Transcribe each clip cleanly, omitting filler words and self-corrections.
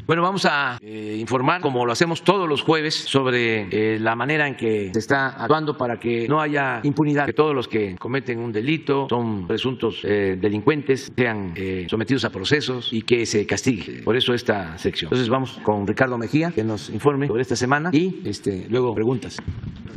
Bueno, vamos a informar, como lo hacemos todos los jueves, sobre la manera en que se está actuando para que no haya impunidad, que todos los que cometen un delito, son presuntos delincuentes, sean sometidos a procesos y que se castigue. Por eso esta sección. Entonces vamos con Ricardo Mejía, que nos informe sobre esta semana y luego preguntas.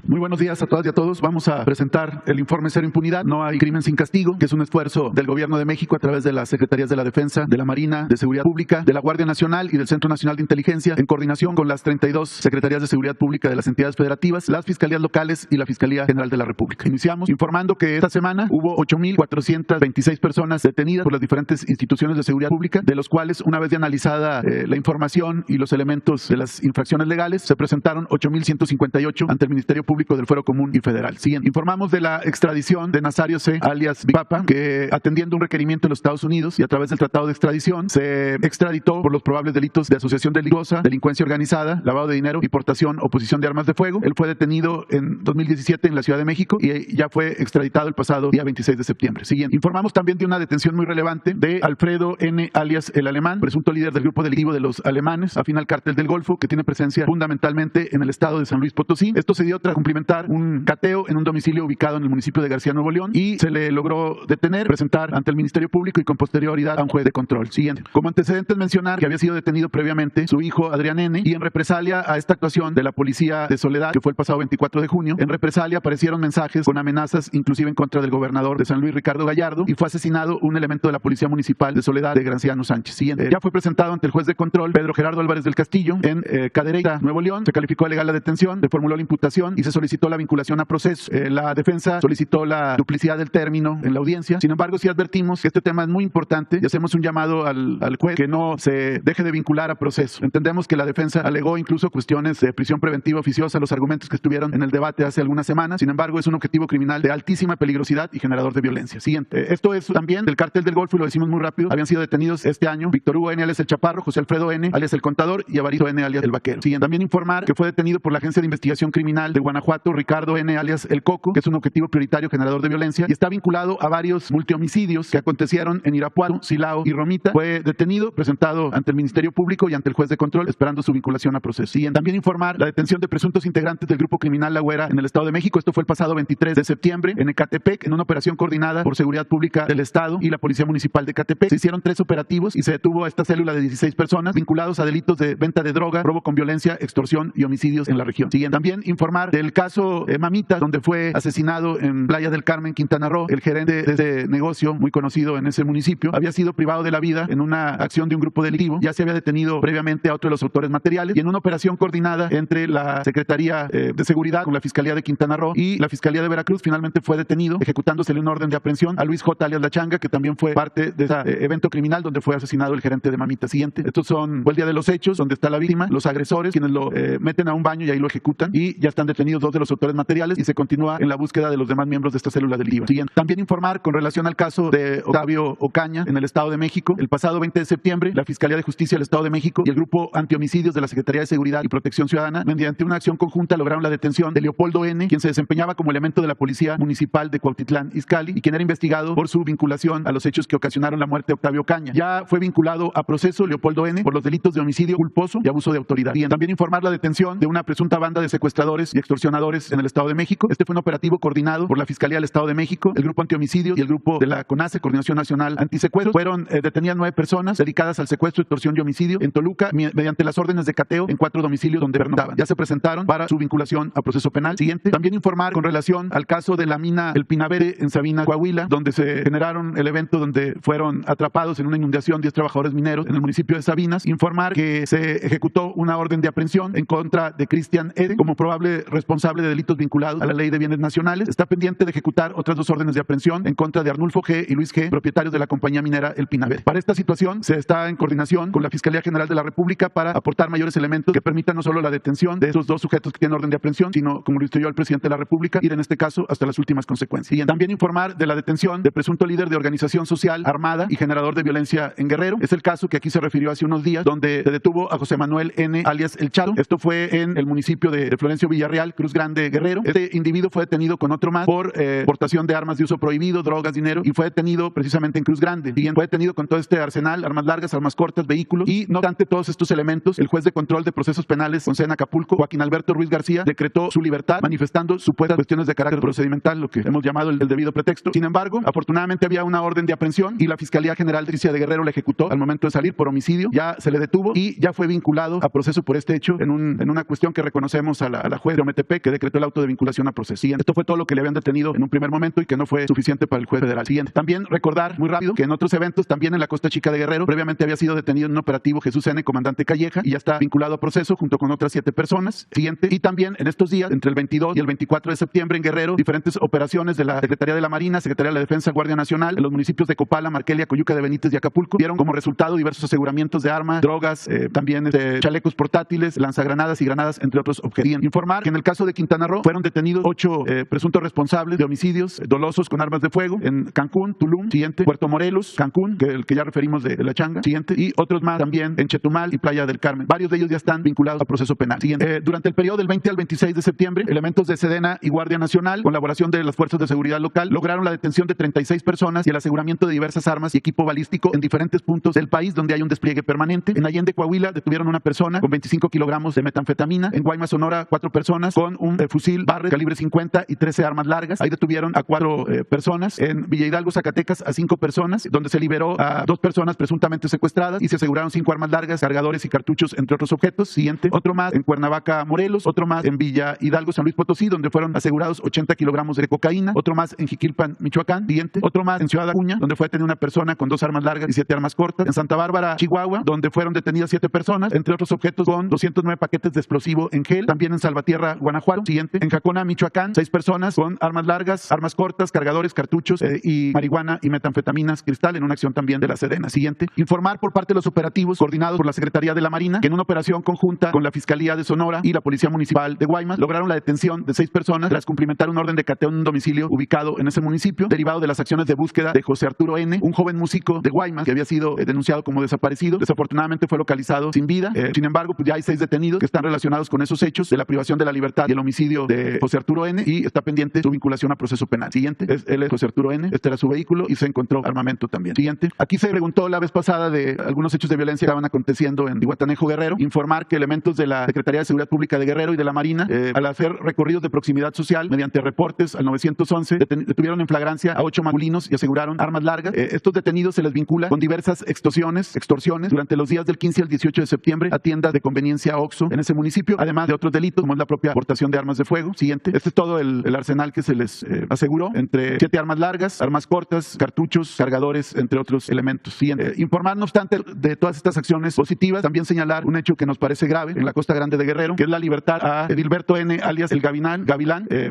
Muy buenos días a todas y a todos. Vamos a presentar el informe Cero Impunidad, no hay crimen sin castigo, que es un esfuerzo del Gobierno de México a través de las Secretarías de la Defensa, de la Marina, de Seguridad Pública, de la Guardia Nacional y del Centro Nacional de Inteligencia, en coordinación con las 32 Secretarías de Seguridad Pública de las entidades federativas, las Fiscalías locales y la Fiscalía General de la República. Iniciamos informando que esta semana hubo 8,426 personas detenidas por las diferentes instituciones de seguridad pública, de los cuales, una vez ya analizada la información y los elementos de las infracciones legales, se presentaron 8,158 ante el Ministerio Público del Fuero Común y Federal. Siguiente. Informamos de la extradición de Nazario C., alias Big Papa, que atendiendo un requerimiento de los Estados Unidos y a través del Tratado de Extradición, se extraditó por los probables delitos de asociación delictuosa, delincuencia organizada, lavado de dinero y portación o posesión de armas de fuego. Él fue detenido en 2017 en la Ciudad de México y ya fue extraditado el pasado día 26 de septiembre. Siguiente. Informamos también de una detención muy relevante de Alfredo N., alias El Alemán, presunto líder del grupo delictivo de los alemanes, afín al Cártel del Golfo, que tiene presencia fundamentalmente en el estado de San Luis Potosí. Esto se dio tras cumplimentar un cateo en un domicilio ubicado en el municipio de García, Nuevo León, y se le logró detener, presentar ante el Ministerio Público y con posterioridad a un juez de control. Siguiente. Como antecedentes, mencionar que había sido detenido previamente su hijo Adrián N., y en represalia a esta actuación de la policía de Soledad, que fue el pasado 24 de junio, en represalia aparecieron mensajes con amenazas inclusive en contra del gobernador de San Luis, Ricardo Gallardo, y fue asesinado un elemento de la Policía Municipal de Soledad de Graciano Sánchez. Siguiente. Ya fue presentado ante el juez de control Pedro Gerardo Álvarez del Castillo en Cadereyta, Nuevo León. Se calificó de legal la detención, se formuló la imputación y se solicitó la vinculación a proceso. La defensa solicitó la duplicidad del término en la audiencia. Sin embargo, sí advertimos que este tema es muy importante y hacemos un llamado al juez que no se deje de vincular a proceso. Entendemos que la defensa alegó incluso cuestiones de prisión preventiva oficiosa, los argumentos que estuvieron en el debate hace algunas semanas. Sin embargo, es un objetivo criminal de altísima peligrosidad y generador de violencia. Siguiente. Esto es también del Cártel del Golfo, y lo decimos muy rápido. Habían sido detenidos este año Víctor Hugo N., alias El Chaparro, José Alfredo N., alias El Contador, y Evaristo N., alias El Vaquero. Siguiente. También informar que fue detenido por la Agencia de Investigación Criminal de Guanajuato Ricardo N., alias El Coco, que es un objetivo prioritario generador de violencia y está vinculado a varios multihomicidios que acontecieron en Irapuato, Silao y Romita. Fue detenido, presentado ante el Ministerio Público y ante el juez de control, esperando su vinculación a proceso. Y también informar la detención de presuntos integrantes del grupo criminal La Güera en el Estado de México. Esto fue el pasado 23 de septiembre en Ecatepec, en una operación coordinada por Seguridad Pública del Estado y la Policía Municipal de Ecatepec. Se hicieron 3 operativos y se detuvo a esta célula de 16 personas vinculados a delitos de venta de droga, robo con violencia, extorsión y homicidios en la región. Siguiente. También informar del caso Mamita, donde fue asesinado en Playa del Carmen, Quintana Roo. El gerente de este negocio, muy conocido en ese municipio, había sido privado de la vida en una acción de un grupo delictivo. Ya se había detenido previamente a otro de los autores materiales y en una operación coordinada entre la Secretaría de Seguridad con la Fiscalía de Quintana Roo y la Fiscalía de Veracruz, finalmente fue detenido, ejecutándosele una orden de aprehensión a Luis J. alias La Changa, que también fue parte de ese evento criminal donde fue asesinado el gerente de Mamita. Siguiente. Estos fue el día de los hechos, donde está la víctima, los agresores, quienes lo meten a un baño y ahí lo ejecutan, y ya están detenidos 2 de los autores materiales y se continúa en la búsqueda de los demás miembros de esta célula delictiva. Siguiente. También informar con relación al caso de Octavio Ocaña en el Estado de México. El pasado 20 de septiembre, la Fiscalía de Justicia del Estado de México y el Grupo Antihomicidios de la Secretaría de Seguridad y Protección Ciudadana, mediante una acción conjunta, lograron la detención de Leopoldo N., quien se desempeñaba como elemento de la Policía Municipal de Cuautitlán Izcalli y quien era investigado por su vinculación a los hechos que ocasionaron la muerte de Octavio Ocaña. Ya fue vinculado a proceso Leopoldo N. por los delitos de homicidio culposo y abuso de autoridad. Y también informar la detención de una presunta banda de secuestradores y extorsionadores en el Estado de México. Este fue un operativo coordinado por la Fiscalía del Estado de México, el Grupo Antihomicidios y el grupo de la CONACE, Coordinación Nacional Antisecuestro. Fueron detenidas 9 personas dedicadas al secuestro, extorsión y homicidio en Toluca mediante las órdenes de cateo en 4 domicilios donde pernoctaban. Ya se presentaron para su vinculación a proceso penal. Siguiente. También informar con relación al caso de la mina El Pinabere en Sabina, Coahuila, donde se generaron el evento donde fueron atrapados en una inundación 10 trabajadores mineros en el municipio de Sabinas. Informar que se ejecutó una orden de aprehensión en contra de Cristian Ede como probable responsable de delitos vinculados a la Ley de Bienes Nacionales. Está pendiente de ejecutar otras 2 órdenes de aprehensión en contra de Arnulfo G. y Luis G., propietarios de la compañía minera El Pinabere. Para esta situación se está en coordinación con la Fiscalía General de la República para aportar mayores elementos que permitan no solo la detención de esos 2 sujetos que tienen orden de aprehensión, sino, como lo instruyó el presidente de la República, ir en este caso hasta las últimas consecuencias. Y también informar de la detención de presunto líder de organización social armada y generador de violencia en Guerrero. Es el caso que aquí se refirió hace unos días, donde se detuvo a José Manuel N., alias El Charo. Esto fue en el municipio de Florencio Villarreal, Cruz Grande, Guerrero. Este individuo fue detenido con otro más por portación de armas de uso prohibido, drogas, dinero, y fue detenido precisamente en Cruz Grande. Y fue detenido con todo este arsenal, armas largas, armas cortas, vehículos, y No obstante todos estos elementos, el juez de control de procesos penales con sede en Acapulco, Joaquín Alberto Ruiz García, decretó su libertad, manifestando supuestas cuestiones de carácter procedimental, lo que hemos llamado el debido pretexto. Sin embargo, afortunadamente había una orden de aprehensión y la Fiscalía General de Justicia de Guerrero la ejecutó al momento de salir por homicidio. Ya se le detuvo y ya fue vinculado a proceso por este hecho en una cuestión que reconocemos a la juez de Ometepec, que decretó el auto de vinculación a proceso. Siguiente. Esto fue todo lo que le habían detenido en un primer momento y que no fue suficiente para el juez federal. Siguiente. También recordar muy rápido que en otros eventos, también en la Costa Chica de Guerrero, previamente había sido detenido en un operativo Jesús N., comandante Calleja, y ya está vinculado a proceso junto con otras 7 personas. Siguiente. Y también en estos días, entre el 22 y el 24 de septiembre en Guerrero, diferentes operaciones de la Secretaría de la Marina, Secretaría de la Defensa, Guardia Nacional, en los municipios de Copala, Marquelia, Coyuca de Benítez y Acapulco, dieron como resultado diversos aseguramientos de armas, drogas, también chalecos portátiles, lanzagranadas y granadas, entre otros objetos. Informar que en el caso de Quintana Roo fueron detenidos 8 presuntos responsables de homicidios dolosos con armas de fuego en Cancún, Tulum, siguiente, Puerto Morelos, Cancún, el que ya referimos de la Changa, siguiente, y otros más también en Chetumal y Playa del Carmen. Varios de ellos ya están vinculados a proceso penal. Siguiente. Durante el periodo del 20 al 26 de septiembre, elementos de Sedena y Guardia Nacional, con colaboración de las fuerzas de seguridad local, lograron la detención de 36 personas y el aseguramiento de diversas armas y equipo balístico en diferentes puntos del país donde hay un despliegue permanente. En Allende, Coahuila, detuvieron una persona con 25 kilogramos de metanfetamina. En Guaymas, Sonora, 4 personas con un fusil Barrett calibre 50 y 13 armas largas. Ahí detuvieron a 4 personas. En Villa Hidalgo, Zacatecas, a 5 personas, donde se liberó a 2 personas presuntamente secuestradas y se aseguraron 5 armas largas, cargadores y cartuchos, entre otros objetos. Siguiente. Otro más en Cuernavaca, Morelos. Otro más en Villa Hidalgo, San Luis Potosí, donde fueron asegurados 80 kilogramos de cocaína. Otro más en Jiquilpan, Michoacán. Siguiente. Otro más en Ciudad Acuña, donde fue detenida una persona con 2 armas largas y 7 armas cortas. En Santa Bárbara, Chihuahua, donde fueron detenidas 7 personas, entre otros objetos, con 209 paquetes de explosivo en gel. También en Salvatierra, Guanajuato. Siguiente. En Jacona, Michoacán, 6 personas con armas largas, armas cortas, cargadores, cartuchos y marihuana y metanfetaminas cristal en una acción también de la Sedena. Siguiente. Informar por parte de los operativos coordinados por la Secretaría de la Marina que en una operación conjunta con la Fiscalía de Sonora y la Policía Municipal de Guaymas lograron la detención de 6 personas tras cumplimentar un orden de cateo en un domicilio ubicado en ese municipio, derivado de las acciones de búsqueda de José Arturo N., un joven músico de Guaymas que había sido denunciado como desaparecido. Desafortunadamente fue localizado sin vida. Sin embargo, pues ya hay 6 detenidos que están relacionados con esos hechos de la privación de la libertad y el homicidio de José Arturo N. y está pendiente su vinculación a proceso penal. Siguiente. Él es José Arturo N. Este era su vehículo y se encontró armamento también. Siguiente. Aquí se preguntó la vez pasada de algunos hechos de violencia que estaban aconteciendo en Iguatanejo, Guerrero. Informar que elementos de la Secretaría de Seguridad Pública de Guerrero y de la Marina, al hacer recorridos de proximidad social mediante reportes al 911, detuvieron en flagrancia a 8 masculinos y aseguraron armas largas. Estos detenidos se les vincula con diversas extorsiones durante los días del 15 al 18 de septiembre a tiendas de conveniencia OXXO en ese municipio, además de otros delitos como es la propia aportación de armas de fuego. Siguiente. Este es todo el arsenal que se les aseguró, entre 7 armas largas, armas cortas, cartuchos, cargadores, entre otros elementos. Siguiente. Informar, no obstante, de todas estas acciones positivas, también señalar un hecho que nos parece grave en la Costa Grande de Guerrero, que es la libertad a Edilberto N., alias el Gavilán,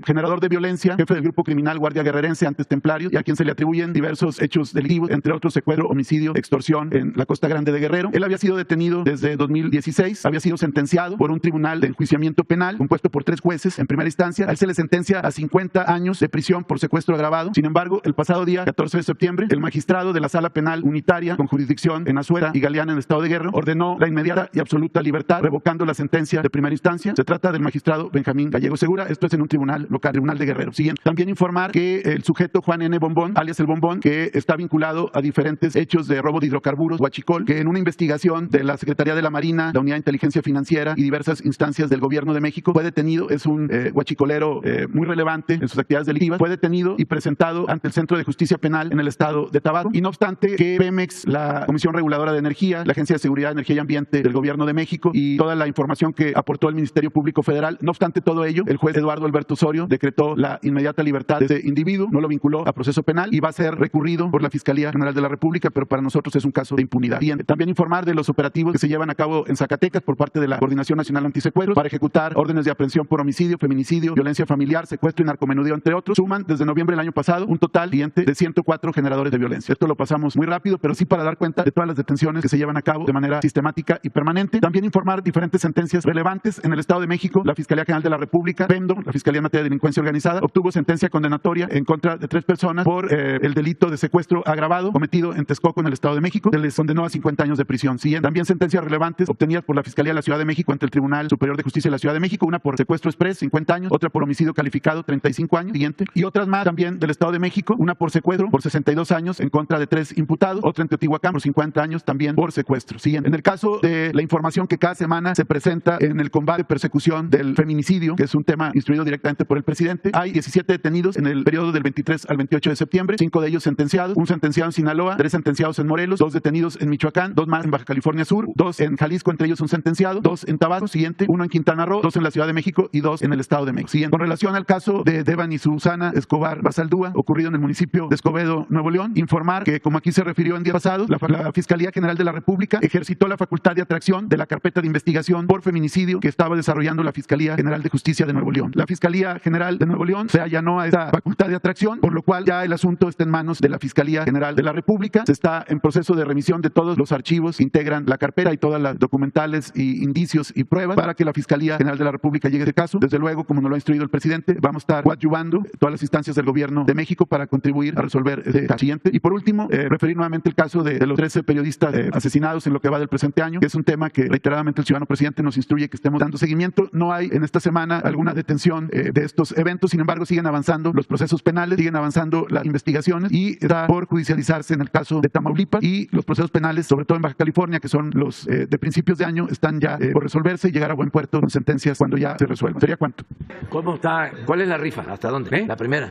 generador de violencia, jefe del grupo criminal Guardia Guerrerense antes Templarios, y a quien se le atribuyen diversos hechos delictivos, entre otros secuestro, homicidio, extorsión en la Costa Grande de Guerrero. Él había sido detenido desde 2016, había sido sentenciado por un tribunal de enjuiciamiento penal compuesto por 3 jueces en primera instancia. A él se le sentencia a 50 años de prisión por secuestro agravado. Sin embargo, el pasado día 14 de septiembre, el magistrado de la Sala Penal Unitaria con jurisdicción en Azuera y Galeana en el estado de Guerrero ordenó la inmediata y absoluta libertad, revocando la sentencia de primera instancia. Se trata del magistrado Benjamín Gallego Segura. Esto es en un tribunal local, Tribunal de Guerrero. Siguiente. También informar que el sujeto Juan N. Bombón, alias el Bombón, que está vinculado a diferentes hechos de robo de hidrocarburos, huachicol, que en una investigación de la Secretaría de la Marina, la Unidad de Inteligencia Financiera y diversas instancias del Gobierno de México, fue detenido. Es un huachicolero muy relevante en sus actividades delictivas. Fue detenido y presentado ante el Centro de Justicia Penal en el estado de Tabasco. Y no obstante que Pemex, la Comisión Reguladora de Energía, la Agencia de Seguridad, Energía y Ambiente del Gobierno de México y toda la información que aportó el Ministerio Público Federal, no obstante todo ello, el juez Eduardo Alberto Osorio decretó la inmediata libertad de este individuo, no lo vinculó a proceso penal y va a ser recurrido por la Fiscalía General de la República, pero para nosotros es un caso de impunidad. Bien, también informar de los operativos que se llevan a cabo en Zacatecas por parte de la Coordinación Nacional Antisecuestros para ejecutar órdenes de aprehensión por homicidio, feminicidio, violencia familiar, secuestro y narcomenudeo, entre otros. Suman desde noviembre del año pasado un total de 104 generadores de violencia. Esto lo pasamos muy rápido, pero sí para dar cuenta de todas las detenciones que se llevan a cabo de manera sistemática y permanente. También informar diferentes sentencias relevantes en el Estado de México. La Fiscalía General de la República, PEMDO, la Fiscalía en Materia de Delincuencia Organizada, obtuvo sentencia condenatoria en contra de 3 personas por el delito de secuestro agravado cometido en Texcoco, en el Estado de México. Se les condenó a 50 años de prisión. También sentencias relevantes obtenidas por la Fiscalía de la Ciudad de México ante el Tribunal Superior de Justicia de la Ciudad de México, una por secuestro express, 50 años, otra por homicidio calificado, 35 años, y otras más también del Estado de México, una por secuestro, por 62 años en contra de 3 imputados, otra en Teotihuacán por 50 años también por secuestro. helicóptero. Siguiente. En el caso de la información que cada semana se presenta en el combate y persecución del feminicidio, que es un tema instruido directamente por el presidente, hay 17 detenidos en el periodo del 23 al 28 de septiembre, 5 de ellos sentenciados, un sentenciado en Sinaloa, 3 sentenciados en Morelos, 2 detenidos en Michoacán, 2 más en Baja California Sur, 2 en Jalisco, entre ellos un sentenciado, 2 en Tabasco, siguiente, 1 en Quintana Roo, 2 en la Ciudad de México y 2 en el Estado de México. Siguiente. Con relación al caso de Devani Susana Escobar Basaldúa, ocurrido en el municipio de Escobedo, Nuevo León, informar que, como aquí se refirió en días pasados, la Fiscalía General de la República ejercitó la facultad de atracción de la carpeta de investigación por feminicidio que estaba desarrollando la Fiscalía General de Justicia de Nuevo León. La Fiscalía General de Nuevo León se allanó a esa facultad de atracción, por lo cual ya el asunto está en manos de la Fiscalía General de la República. Se está en proceso de remisión de todos los archivos que integran la carpeta y todas las documentales y indicios y pruebas para que la Fiscalía General de la República llegue de caso. Desde luego, como nos lo ha instruido el presidente, vamos a estar coadyuvando todas las instancias del gobierno de México para contribuir a resolver este caso. Siguiente. Y por último, referir nuevamente el caso de los 13 periodistas asesinados en lo que va del presente año, que es un tema que reiteradamente el ciudadano presidente nos instruye que estemos dando seguimiento. No hay en esta semana alguna detención de estos eventos, sin embargo siguen avanzando los procesos penales, siguen avanzando las investigaciones y está por judicializarse en el caso de Tamaulipas, y los procesos penales, sobre todo en Baja California, que son los de principios de año, están ya por resolverse y llegar a buen puerto con sentencias cuando ya se resuelvan. ¿Sería cuánto? ¿Cómo está? ¿Cuál es la rifa? ¿Hasta dónde? La primera.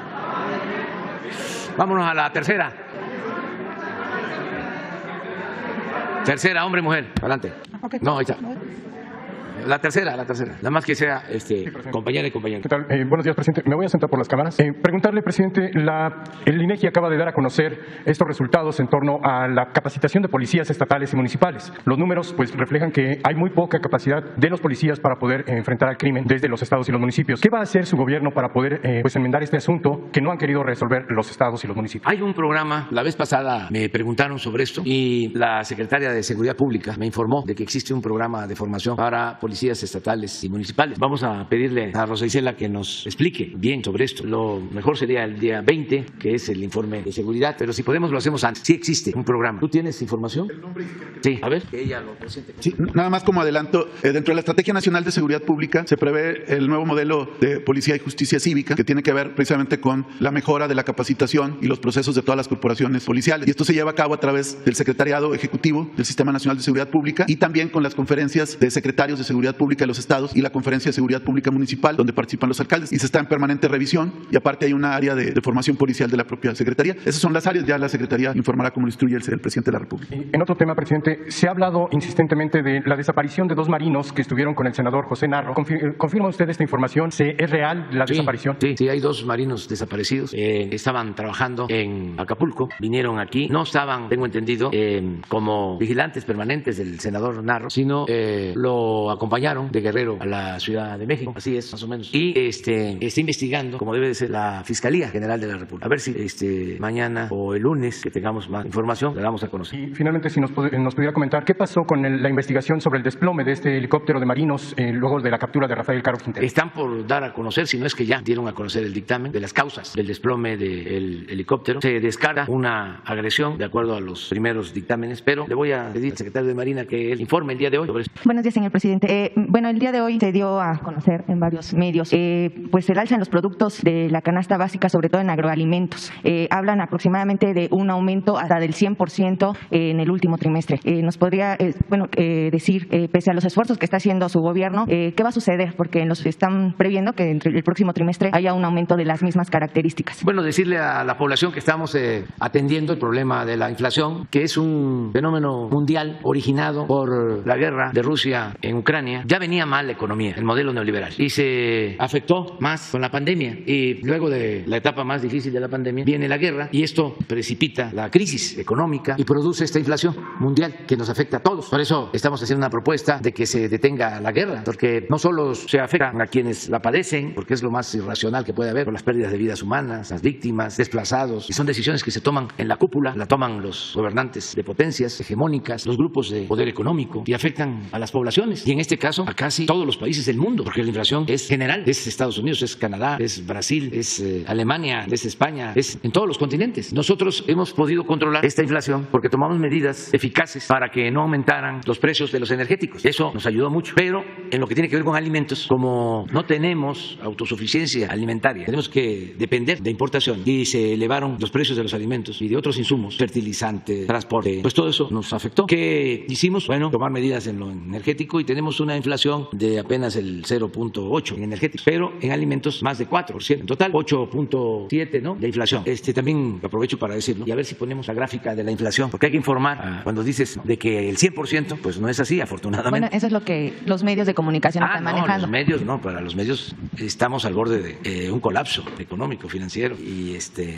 Vámonos a la tercera. Tercera, hombre y mujer. Adelante. Okay. No, ahí está. La tercera. Nada más que sea compañera y compañero. ¿Qué tal? Buenos días, presidente. Me voy a sentar por las cámaras. Preguntarle, presidente, el INEGI acaba de dar a conocer estos resultados en torno a la capacitación de policías estatales y municipales. Los números pues reflejan que hay muy poca capacidad de los policías para poder enfrentar al crimen desde los estados y los municipios. ¿Qué va a hacer su gobierno para poder pues enmendar este asunto que no han querido resolver los estados y los municipios? Hay un programa, la vez pasada me preguntaron sobre esto y la secretaria de Seguridad Pública me informó de que existe un programa de formación para policías estatales y municipales. Vamos a pedirle a Rosa Isela que nos explique bien sobre esto. Lo mejor sería el día 20, que es el informe de seguridad, pero si podemos lo hacemos antes. Sí existe un programa. ¿Tú tienes información? Sí, a ver, que ella lo presente. Sí, nada más como adelanto, dentro de la Estrategia Nacional de Seguridad Pública se prevé el nuevo modelo de policía y justicia cívica, que tiene que ver precisamente con la mejora de la capacitación y los procesos de todas las corporaciones policiales. Y esto se lleva a cabo a través del Secretariado Ejecutivo del Sistema Nacional de Seguridad Pública y también con las conferencias de secretarios de Seguridad Pública de los estados y la Conferencia de Seguridad Pública Municipal, donde participan los alcaldes, y se está en permanente revisión, y aparte hay una área de formación policial de la propia Secretaría. Esas son las áreas, ya la Secretaría informará como lo instruye el presidente de la República. En otro tema, presidente, se ha hablado insistentemente de la desaparición de 2 marinos que estuvieron con el senador José Narro. ¿Confirma usted esta información? ¿Es real la desaparición? Sí, hay 2 marinos desaparecidos. Estaban trabajando en Acapulco, vinieron aquí, no estaban, tengo entendido, como vigilantes permanentes del senador Narro, sino lo acompañaron de Guerrero a la Ciudad de México, así es más o menos, y está investigando, como debe de ser, la Fiscalía General de la República. A ver si mañana o el lunes que tengamos más información la damos a conocer. Y finalmente, si nos pudiera comentar qué pasó con la investigación sobre el desplome de este helicóptero de marinos luego de la captura de Rafael Caro Quintero. Están por dar a conocer, si no es que ya dieron a conocer el dictamen de las causas del desplome del helicóptero. Se descarta una agresión de acuerdo a los primeros dictámenes, pero le voy a pedir al secretario de Marina que él informe el día de hoy sobre esto. Buenos días, señor presidente. Bueno, el día de hoy se dio a conocer en varios medios pues el alza en los productos de la canasta básica, sobre todo en agroalimentos. Hablan aproximadamente de un aumento hasta del 100% en el último trimestre. ¿Nos podría decir, pese a los esfuerzos que está haciendo su gobierno, qué va a suceder? Porque nos están previendo que entre el próximo trimestre haya un aumento de las mismas características. Bueno, decirle a la población que estamos atendiendo el problema de la inflación, que es un fenómeno mundial originado por la guerra de Rusia en Ucrania. Ya venía mal la economía, el modelo neoliberal, y se afectó más con la pandemia, y luego de la etapa más difícil de la pandemia viene la guerra, y esto precipita la crisis económica y produce esta inflación mundial que nos afecta a todos. Por eso estamos haciendo una propuesta de que se detenga la guerra, porque no solo se afecta a quienes la padecen, porque es lo más irracional que puede haber, por las pérdidas de vidas humanas, las víctimas, desplazados, y son decisiones que se toman en la cúpula, la toman los gobernantes de potencias hegemónicas, los grupos de poder económico, y afectan a las poblaciones. Y en este este caso a casi todos los países del mundo, porque la inflación es general, es Estados Unidos, es Canadá, es Brasil, es Alemania, es España, es en todos los continentes. Nosotros hemos podido controlar esta inflación porque tomamos medidas eficaces para que no aumentaran los precios de los energéticos. Eso nos ayudó mucho, pero en lo que tiene que ver con alimentos, como no tenemos autosuficiencia alimentaria, tenemos que depender de importación y se elevaron los precios de los alimentos y de otros insumos, fertilizantes, transporte, pues todo eso nos afectó. ¿Qué hicimos? Bueno, tomar medidas en lo energético y tenemos una inflación de apenas el 0.8 en energéticos, pero en alimentos más de 4%, en total 8.7, ¿no?, de inflación. También aprovecho para decirlo y a ver si ponemos la gráfica de la inflación, porque hay que informar cuando dices de que el 100%, pues no es así, afortunadamente. Bueno, eso es lo que los medios de comunicación están manejando. Los medios no, para los medios estamos al borde de un colapso económico, financiero y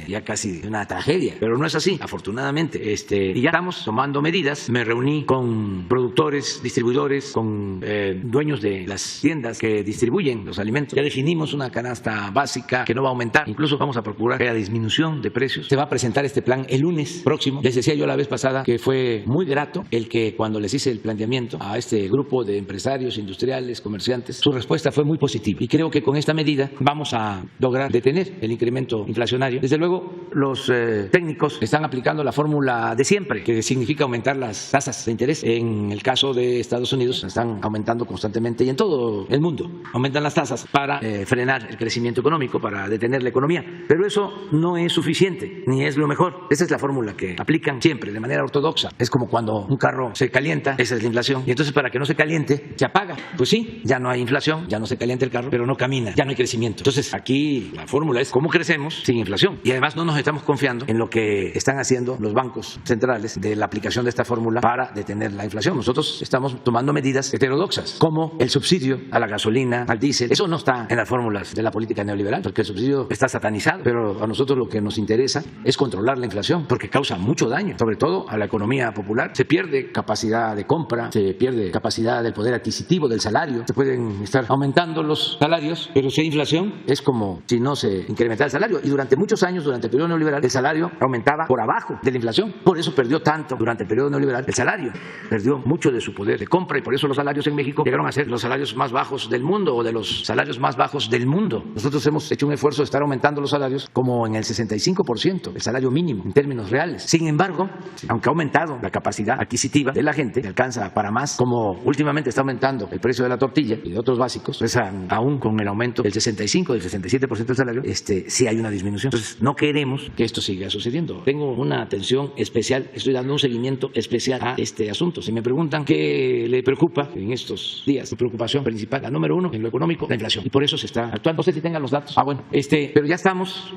ya casi de una tragedia, pero no es así, afortunadamente. Y ya estamos tomando medidas. Me reuní con productores, distribuidores, con dueños de las tiendas que distribuyen los alimentos. Ya definimos una canasta básica que no va a aumentar, incluso vamos a procurar que haya disminución de precios. Se va a presentar este plan el lunes próximo. Les decía yo la vez pasada que fue muy grato el que cuando les hice el planteamiento a este grupo de empresarios, industriales, comerciantes, su respuesta fue muy positiva y creo que con esta medida vamos a lograr detener el incremento inflacionario. Desde luego, los técnicos están aplicando la fórmula de siempre, que significa aumentar las tasas de interés. En el caso de Estados Unidos están aumentando constantemente y en todo el mundo aumentan las tasas para frenar el crecimiento económico, para detener la economía. Pero eso no es suficiente, ni es lo mejor. Esa es la fórmula que aplican siempre, de manera ortodoxa. Es como cuando un carro se calienta, esa es la inflación. Y entonces para que no se caliente, se apaga. Pues sí, ya no hay inflación, ya no se calienta el carro, pero no camina, ya no hay crecimiento. Entonces aquí la fórmula es cómo crecemos sin inflación. Y además no nos estamos confiando en lo que están haciendo los bancos centrales de la aplicación de esta fórmula para detener la inflación. Nosotros estamos tomando medidas heterodoxas, como el subsidio a la gasolina, al diésel. Eso no está en las fórmulas de la política neoliberal, porque el subsidio está satanizado. Pero a nosotros lo que nos interesa es controlar la inflación, porque causa mucho daño, sobre todo a la economía popular. Se pierde capacidad de compra, se pierde capacidad del poder adquisitivo, del salario. Se pueden estar aumentando los salarios, pero si hay inflación es como si no se incrementara el salario. Y durante muchos años, durante el periodo neoliberal, el salario aumentaba por abajo de la inflación. Por eso perdió tanto durante el periodo neoliberal el salario. Perdió mucho de su poder de compra y por eso los salarios en México llegaron a ser los salarios más bajos del mundo o de los salarios más bajos del mundo. Nosotros hemos hecho un esfuerzo de estar aumentando los salarios como en el 65%, el salario mínimo en términos reales. Sin embargo, aunque ha aumentado la capacidad adquisitiva de la gente, que alcanza para más, como últimamente está aumentando el precio de la tortilla y de otros básicos, pues aún con el aumento del 65, del 67% del salario, sí hay una disminución. Entonces, no queremos que esto siga sucediendo. Tengo una atención especial, estoy dando un seguimiento especial a este asunto. Si me preguntan qué le preocupa en estos días, mi preocupación principal, la número uno, en lo económico, la inflación. Y por eso se está actuando. No sé si tengan los datos. Bueno, pero ya estamos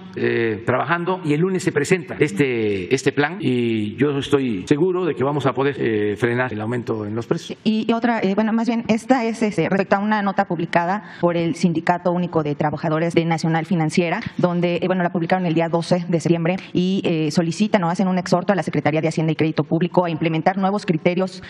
trabajando y el lunes se presenta este plan y yo estoy seguro de que vamos a poder frenar el aumento en los precios. Y otra, más bien, esta es respecto a una nota publicada por el Sindicato Único de Trabajadores de Nacional Financiera, donde, la publicaron el día 12 de septiembre y solicitan o hacen un exhorto a la Secretaría de Hacienda y Crédito Público a implementar nuevos criterios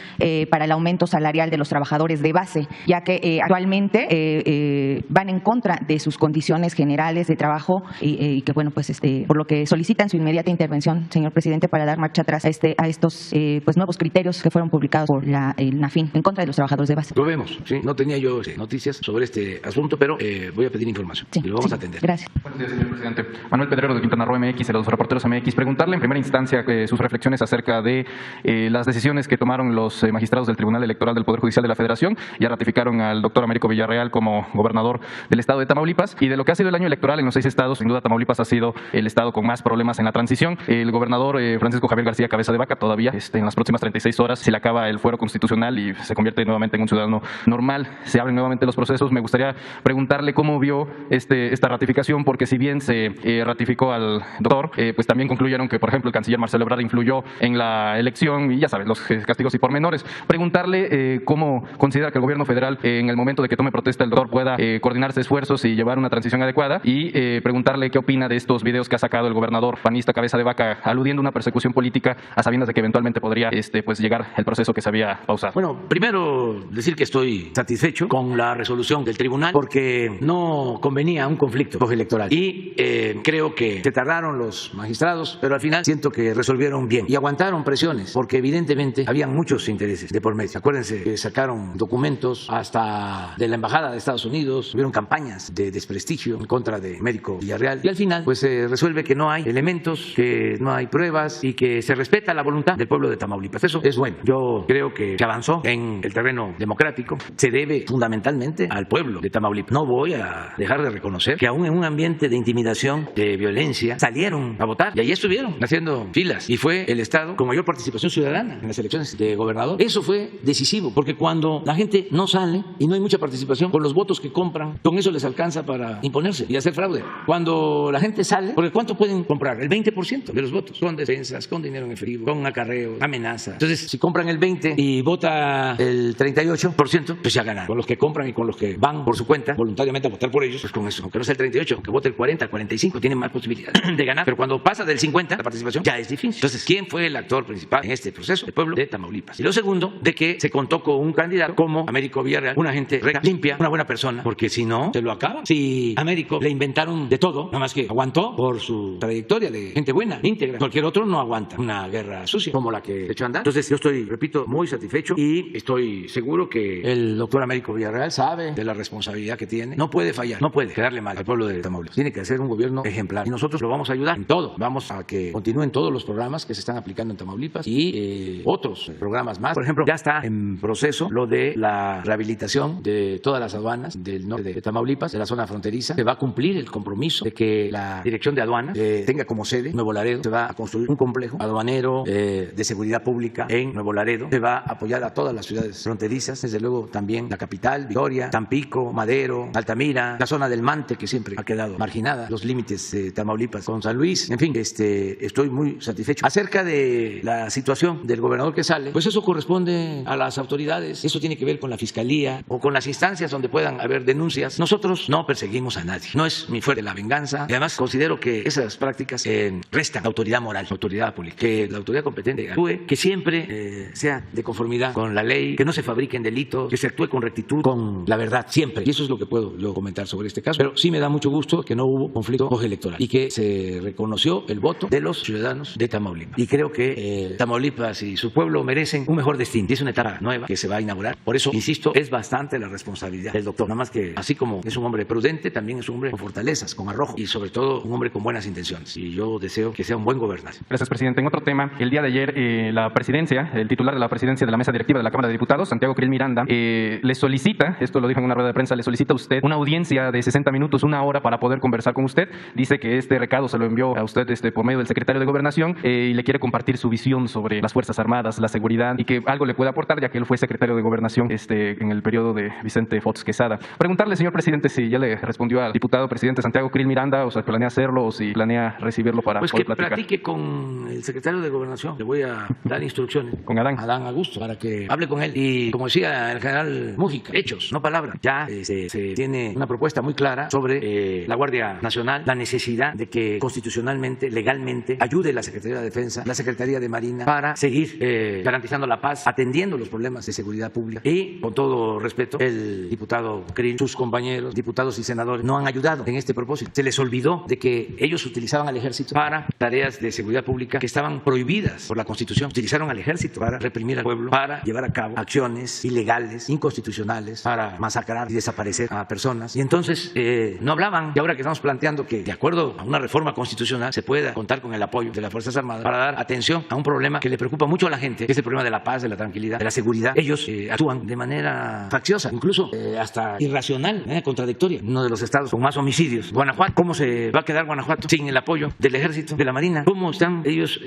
para el aumento salarial de los trabajadores de base, ya que actualmente van en contra de sus condiciones generales de trabajo y que, por lo que solicitan su inmediata intervención, señor presidente, para dar marcha atrás a estos nuevos criterios que fueron publicados por el NAFIN en contra de los trabajadores de base. Lo vemos, sí. No tenía yo noticias sobre este asunto, pero voy a pedir información y lo vamos a atender. Gracias. Buenos días, señor presidente. Manuel Pedrero de Quintana Roo MX, de los reporteros MX. Preguntarle en primera instancia sus reflexiones acerca de las decisiones que tomaron los magistrados del Tribunal Electoral del Poder Judicial de la Federación. Ya ratificaron al doctor Américo Villarreal como gobernador del estado de Tamaulipas y de lo que ha sido el año electoral en los 6 estados, sin duda Tamaulipas ha sido el estado con más problemas en la transición. El gobernador Francisco Javier García Cabeza de Vaca todavía en las próximas 36 horas se le acaba el fuero constitucional y se convierte nuevamente en un ciudadano normal. Se abren nuevamente los procesos. Me gustaría preguntarle cómo vio esta ratificación, porque si bien se ratificó al doctor, pues también concluyeron que, por ejemplo, el canciller Marcelo Ebrard influyó en la elección y ya sabes, los castigos y pormenores. Preguntarle cómo considera que el gobierno federal, en el momento de que tome protesta el doctor, pueda coordinarse esfuerzos y llevar una transición adecuada, y preguntarle qué opina de estos videos que ha sacado el gobernador panista Cabeza de Vaca aludiendo a una persecución política a sabiendas de que eventualmente podría llegar el proceso que se había pausado. Bueno, primero decir que estoy satisfecho con la resolución del tribunal porque no convenía un conflicto postelectoral y creo que se tardaron los magistrados, pero al final siento que resolvieron bien y aguantaron presiones porque evidentemente habían muchos intereses de por medio. Acuérdense que sacaron documentos, hasta de la Embajada de Estados Unidos, hubieron campañas de desprestigio en contra de Américo Villarreal, y al final pues se resuelve que no hay elementos, que no hay pruebas y que se respeta la voluntad del pueblo de Tamaulipas. Eso es bueno. Yo creo que se avanzó en el terreno democrático, se debe fundamentalmente al pueblo de Tamaulipas. No voy a dejar de reconocer que aún en un ambiente de intimidación, de violencia, salieron a votar y ahí estuvieron haciendo filas, y fue el estado con mayor participación ciudadana en las elecciones de gobernador. Eso fue decisivo, porque cuando la gente no sale y no hay mucha participación, con los votos que compran, con eso les alcanza para imponerse y hacer fraude. Cuando la gente sale, porque ¿cuánto pueden comprar? El 20% de los votos, con despensas, con dinero en efectivo, con acarreo, amenaza. Entonces, si compran el 20 y vota el 38%, pues ya ganan. Con los que compran y con los que van por su cuenta voluntariamente a votar por ellos, pues con eso, aunque no sea el 38, aunque vote el 40, el 45, tienen más posibilidades de ganar. Pero cuando pasa del 50, la participación ya es difícil. Entonces, ¿quién fue el actor principal en este proceso? El pueblo de Tamaulipas. Y lo segundo, de que se contó con un candidato como Américo Villarreal, una gente recta, limpia, una buena persona, porque si no, se lo acaba. Si Américo le inventaron de todo, nada más que aguantó por su trayectoria de gente buena, íntegra. Cualquier otro no aguanta una guerra sucia como la que echó a andar. Entonces, yo estoy, repito, muy satisfecho y estoy seguro que el doctor Américo Villarreal sabe de la responsabilidad que tiene. No puede fallar, no puede quedarle mal al pueblo de Tamaulipas. Tiene que hacer un gobierno ejemplar y nosotros lo vamos a ayudar en todo. Vamos a que continúen todos los programas que se están aplicando en Tamaulipas y otros programas más. Por ejemplo, ya está en proceso lo de la rehabilitación de todas las aduanas del norte de Tamaulipas, de la zona fronteriza. Se va a cumplir el compromiso de que la Dirección de Aduanas tenga como sede Nuevo Laredo. Se va a construir un complejo aduanero de seguridad pública en Nuevo Laredo. Se va a apoyar a todas las ciudades fronterizas, desde luego también la capital, Victoria, Tampico, Madero, Altamira, la zona del Mante, que siempre ha quedado marginada, los límites de Tamaulipas con San Luis. En fin, estoy muy satisfecho. Acerca de la situación del gobernador que sale, pues eso corresponde a las autoridades. Eso tiene que ver con la fiscalía o con las instancias donde puedan haber denuncias. Nosotros no perseguimos a nadie. No es mi fuerte la venganza. Y además considero que esas prácticas restan autoridad moral, autoridad política. Que la autoridad competente actúe, que siempre sea de conformidad con la ley, que no se fabriquen delitos, que se actúe con rectitud, con la verdad, siempre. Y eso es lo que puedo yo comentar sobre este caso. Pero sí me da mucho gusto que no hubo conflicto postelectoral y que se reconoció el voto de los ciudadanos de Tamaulipas. Y creo que Tamaulipas y su pueblo merecen un mejor destino. Y es una etapa nueva que se va a inaugurar. Por eso, insisto, es bastante la responsabilidad del doctor. Nada más que, así como es un hombre prudente, también es un hombre con fortalezas, con arrojo y sobre todo un hombre con buenas intenciones. Y yo deseo que sea un buen gobernante. Gracias, presidente. En otro tema, el día de ayer la presidencia, el titular de la presidencia de la mesa directiva de la Cámara de Diputados, Santiago Krill Miranda, le solicita, esto lo dijo en una rueda de prensa, le solicita a usted una audiencia de 60 minutos, una hora para poder conversar con usted. Dice que este recado se lo envió a usted por medio del secretario de Gobernación y le quiere compartir su visión sobre las Fuerzas Armadas, la seguridad y que algo le puede aportar, ya que él fue secretario de Gobernación en el periodo de Vicente Fox Quesada. Preguntarle, señor presidente, si ya le respondió al diputado presidente Santiago Krill Miranda, o sea, planea hacerlo o si planea recibirlo para pues poder que platicar. platique con el secretario de Gobernación. Le voy a dar instrucciones. Con Adán. Adán Augusto, para que hable con él. Y como decía el general Mújica, hechos, no palabras. Ya se tiene una propuesta muy clara sobre la Guardia Nacional, la necesidad de que constitucionalmente, legalmente, ayude la Secretaría de Defensa, la Secretaría de Marina para seguir garantizando la paz, atendiendo los problemas de seguridad pública. Y, con todo respeto, el diputado Krill, sus compañeros, diputados y senadores, no han ayudado en este propósito. Se les olvidó de que ellos utilizaban al ejército para tareas de seguridad pública que estaban prohibidas por la Constitución. Utilizaron al ejército para reprimir al pueblo, para llevar a cabo acciones ilegales, inconstitucionales, para masacrar y desaparecer a personas. Y entonces no hablaban. Y ahora que estamos planteando que, de acuerdo a una reforma constitucional, se pueda contar con el apoyo de las Fuerzas Armadas para dar atención a un problema que le preocupa mucho a la gente, que es el problema de la paz, de la tranquilidad, de la seguridad. Ellos actúan de manera facciosa, incluso hasta irracional, contradictoria. Uno de los estados con más homicidios, Guanajuato. ¿Cómo se va a quedar Guanajuato sin el apoyo del ejército, de la Marina? ¿Cómo están ellos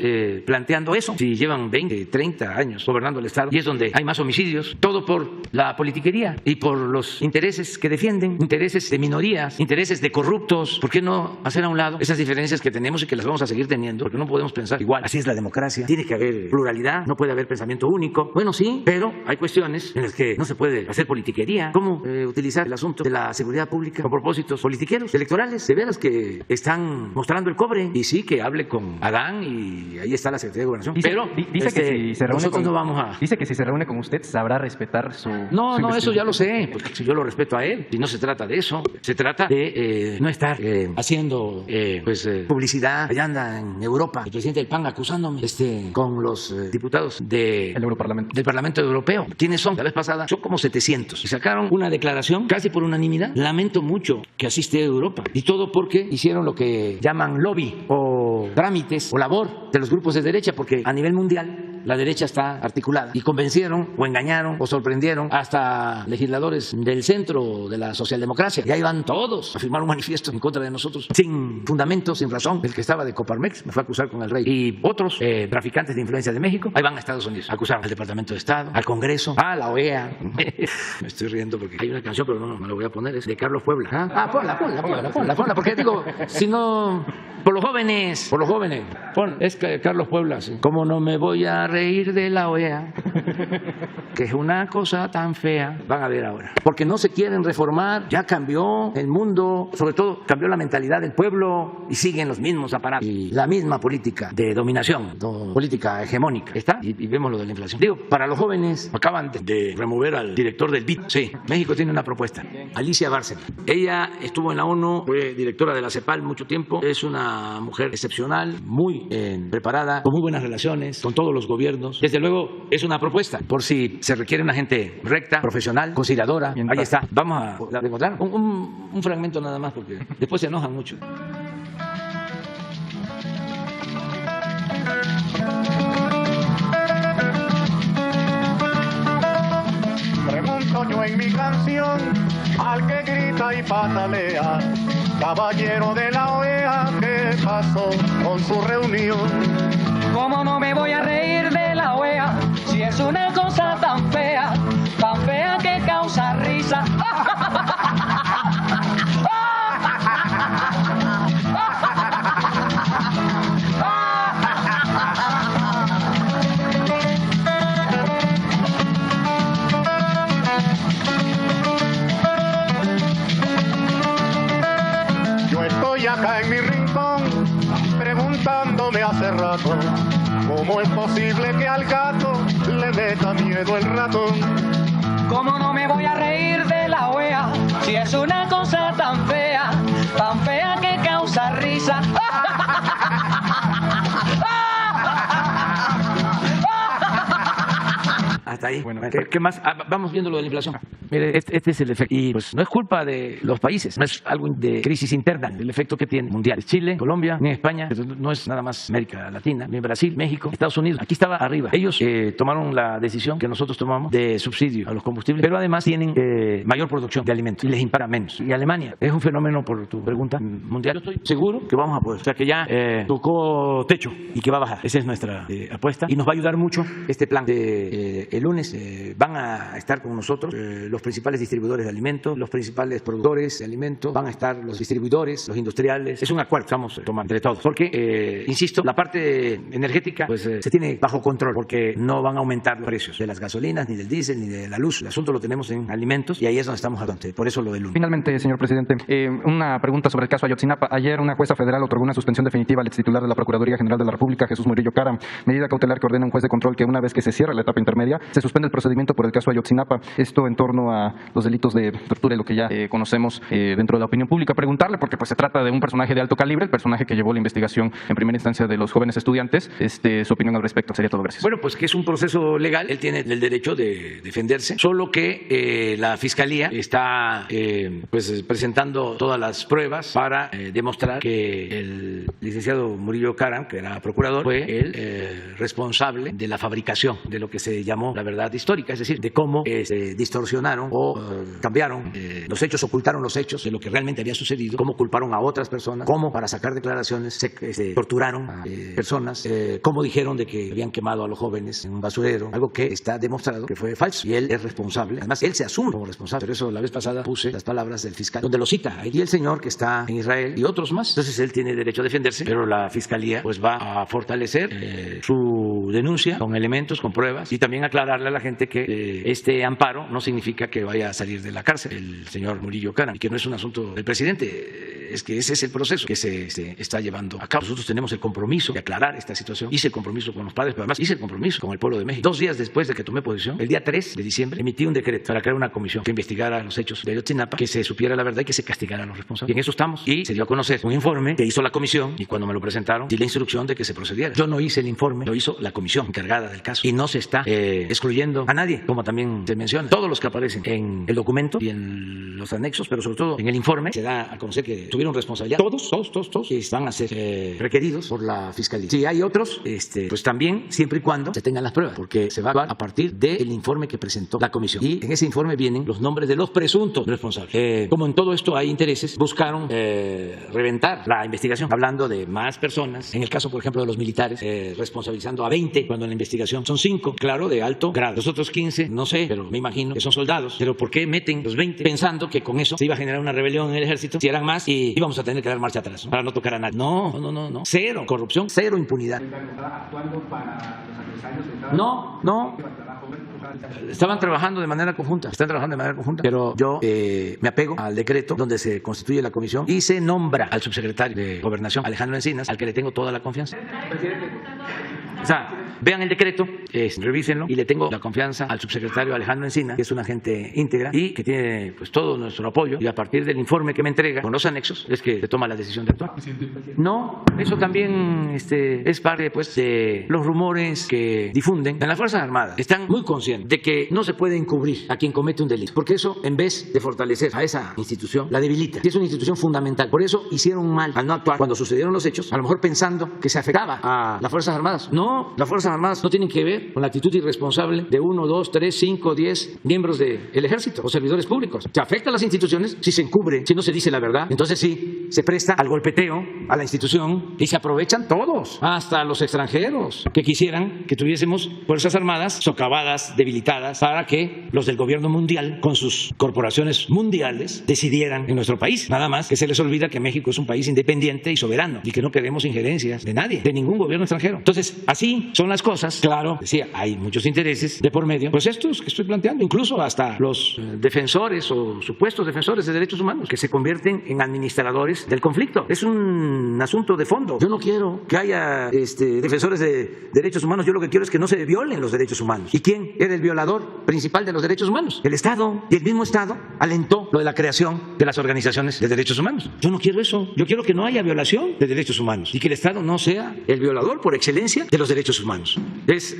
planteando eso? Si llevan 20, 30 años gobernando el estado y es donde hay más homicidios, todo por la politiquería y por los intereses que defienden, intereses de minorías, intereses de corruptos. ¿Por qué no hacer a un lado esas diferencias que tenemos y que las vamos a seguir teniendo? Porque no podemos pensar igual. Así es la democracia. Tiene que haber pluralidad, no puede haber pensamiento único. Bueno, sí, pero hay cuestiones en las que no se puede hacer politiquería. ¿Cómo utilizar el asunto de la seguridad pública con propósitos politiqueros, electorales? De veras que están mostrando el cobre. Y sí, que hable con Adán y ahí está la Secretaría de Gobernación. Dice que si se reúne nosotros no vamos a... Dice que si se reúne con usted sabrá respetar su... No, eso ya lo sé, porque si yo lo respeto a él, y no se trata de eso, se trata de no estar haciendo publicidad. Allá anda en Europa el presidente del PAN acusándome con los diputados del Parlamento Europeo. ¿Quiénes son? la vez pasada, son como 700. Y sacaron una declaración casi por unanimidad. Lamento mucho que asiste a Europa. Y todo porque hicieron lo que llaman lobby o trámites o labor de los grupos de derecha, porque a nivel mundial la derecha está articulada y convencieron o engañaron o sorprendieron hasta legisladores del centro de la socialdemocracia. Y ahí van todos a firmar un manifiesto en contra de nosotros, sin fundamento, sin razón. El que estaba de Coparmex me fue a acusar con el rey. Y otros traficantes de influencia de México, ahí van a Estados Unidos a acusar al Departamento de Estado, al Congreso, a la OEA. Me estoy riendo porque hay una canción, pero no me la voy a poner, es de Carlos Puebla. Ponla, porque digo, si no, por los jóvenes, es que Carlos Puebla, sí. ¿Cómo no me voy a reír de la OEA? Que es una cosa tan fea. Van a ver ahora. Porque no se quieren reformar, ya cambió el mundo, sobre todo cambió la mentalidad del pueblo y siguen los mismos aparatos y la misma política de dominación, política hegemónica. ¿Está? Y vemos lo de la inflación. Digo, para los jóvenes, acaban de remover al director del BID. Sí, México tiene una propuesta. Alicia Bárcena. Ella estuvo en la ONU, fue directora de la CEPAL mucho tiempo, es una mujer excepcional, muy preparada, con muy buenas relaciones con todos los gobiernos. Desde luego, es una propuesta, por si se requiere una gente recta, profesional, conciliadora. Ahí está. Vamos a encontrar un fragmento nada más, porque después se enojan mucho. Pregunto yo en mi canción al que grita y patalea, caballero de la OEA, ¿qué pasó con su reunión? ¿Cómo no me voy a reír de la OEA si es una cosa tan fea que causa risa? Yo estoy acá en mi rincón preguntándome hace rato, ¿cómo es posible que al gato le meta miedo el ratón? ¿Cómo no me voy a reír de la OEA si es una cosa tan fea que causa risa? Hasta ahí. Bueno, ¿qué más? Vamos viendo lo de la inflación. Mire, este es el efecto. Y pues no es culpa de los países, no es algo de crisis interna, el efecto que tiene mundial. Chile, Colombia, ni España, no es nada más América Latina, ni Brasil, México, Estados Unidos. Aquí estaba arriba. Ellos tomaron la decisión que nosotros tomamos de subsidio a los combustibles, pero además tienen mayor producción de alimentos y les impara menos. Y Alemania es un fenómeno, por tu pregunta, mundial. Yo estoy seguro que vamos a poder. O sea, que ya tocó techo y que va a bajar. Esa es nuestra apuesta y nos va a ayudar mucho este plan. El lunes van a estar con nosotros los principales distribuidores de alimentos, los principales productores de alimentos, van a estar los distribuidores, los industriales. Es un acuerdo que estamos tomando entre todos, porque, insisto, la parte energética pues se tiene bajo control, porque no van a aumentar los precios de las gasolinas, ni del diésel, ni de la luz. El asunto lo tenemos en alimentos y ahí es donde estamos hablando. Por eso lo del lunes. Finalmente, señor presidente, una pregunta sobre el caso Ayotzinapa. Ayer una jueza federal otorgó una suspensión definitiva al extitular de la Procuraduría General de la República, Jesús Murillo Caram, medida cautelar que ordena un juez de control que una vez que se cierre la etapa intermedia, se suspende el procedimiento por el caso Ayotzinapa. Esto en torno a los delitos de tortura y lo que ya conocemos dentro de la opinión pública. Preguntarle, porque pues se trata de un personaje de alto calibre, el personaje que llevó la investigación en primera instancia de los jóvenes estudiantes. Su opinión al respecto. Sería todo. Gracias. Bueno, pues que es un proceso legal, él tiene el derecho de defenderse, solo que la Fiscalía está pues presentando todas las pruebas para demostrar que el licenciado Murillo Caram, que era procurador, fue el responsable de la fabricación de lo que se llamó la verdad histórica, es decir, de cómo se distorsionaron o cambiaron los hechos, ocultaron los hechos de lo que realmente había sucedido, cómo culparon a otras personas, cómo para sacar declaraciones se torturaron a personas, cómo dijeron de que habían quemado a los jóvenes en un basurero, algo que está demostrado que fue falso y él es responsable. Además, él se asume como responsable. Por eso la vez pasada puse las palabras del fiscal, donde lo cita, y el señor que está en Israel y otros más. Entonces él tiene derecho a defenderse, pero la Fiscalía pues va a fortalecer su denuncia con elementos, con pruebas, y también aclararle a la gente que este amparo no significa que vaya a salir de la cárcel el señor Murillo Caram, y que no es un asunto del presidente. es que ese es el proceso que se está llevando a cabo. Nosotros tenemos el compromiso de aclarar esta situación. Hice el compromiso con los padres, pero además hice el compromiso con el pueblo de México. 2 días después de que tomé posesión, el día 3 de diciembre, emití un decreto para crear una comisión que investigara los hechos de Ayotzinapa, que se supiera la verdad y que se castigara a los responsables. Y en eso estamos. Y se dio a conocer un informe que hizo la comisión, y cuando me lo presentaron di la instrucción de que se procediera. Yo no hice el informe, lo hizo la comisión encargada del caso. Y no se está excluyendo a nadie, como también se menciona. Todos los que aparecen en el documento y en los anexos, pero sobre todo en el informe, se da a conocer que tuvieron responsabilidad. Todos que van a ser requeridos por la Fiscalía. Si hay otros, pues también, siempre y cuando se tengan las pruebas, porque se va a actuar a partir del informe que presentó la comisión. Y en ese informe vienen los nombres de los presuntos responsables. Como en todo esto hay intereses, buscaron reventar la investigación, hablando de más personas. En el caso, por ejemplo, de los militares, responsabilizando a 20, cuando en la investigación son 5, claro, de alto grado. Los otros 15, no sé, pero me imagino que son soldados. Pero ¿por qué meten los 20 pensando que con eso se iba a generar una rebelión en el ejército? Si eran más y íbamos a tener que dar marcha atrás, ¿no? Para no tocar a nadie. No. Cero corrupción, cero impunidad. No. Están trabajando de manera conjunta, pero yo me apego al decreto donde se constituye la comisión y se nombra al subsecretario de Gobernación, Alejandro Encinas, al que le tengo toda la confianza. O sea, vean el decreto, revísenlo, y le tengo la confianza al subsecretario Alejandro Encinas, que es una gente íntegra y que tiene pues todo nuestro apoyo, y a partir del informe que me entrega con los anexos es que se toma la decisión de actuar. No, eso también es parte pues de los rumores que difunden en las Fuerzas Armadas. Están muy conscientes de que no se puede encubrir a quien comete un delito, porque eso, en vez de fortalecer a esa institución, la debilita. Y es una institución fundamental. Por eso hicieron mal al no actuar cuando sucedieron los hechos, a lo mejor pensando que se afectaba a las Fuerzas Armadas. No, las Fuerzas Armadas no tienen que ver con la actitud irresponsable de 1, 2, 3, 5, 10 miembros del ejército o servidores públicos. Se afecta a las instituciones si se encubre, si no se dice la verdad. Entonces sí, se presta al golpeteo a la institución y se aprovechan todos, hasta los extranjeros que quisieran que tuviésemos Fuerzas Armadas socavadas, debilitadas, para que los del gobierno mundial, con sus corporaciones mundiales, decidieran en nuestro país. Nada más que se les olvida que México es un país independiente y soberano y que no queremos injerencias de nadie, de ningún gobierno extranjero. Entonces, así son las cosas. Claro, decía, hay muchos intereses de por medio. Pues estos que estoy planteando, incluso hasta los defensores o supuestos defensores de derechos humanos, que se convierten en administradores del conflicto. Es un asunto de fondo. Yo no quiero que haya defensores de derechos humanos. Yo lo que quiero es que no se violen los derechos humanos. ¿Y quién era el violador principal de los derechos humanos? El Estado. Y el mismo Estado alentó lo de la creación de las organizaciones de derechos humanos. Yo no quiero eso. Yo quiero que no haya violación de derechos humanos y que el Estado no sea el violador por excelencia de los derechos humanos. Es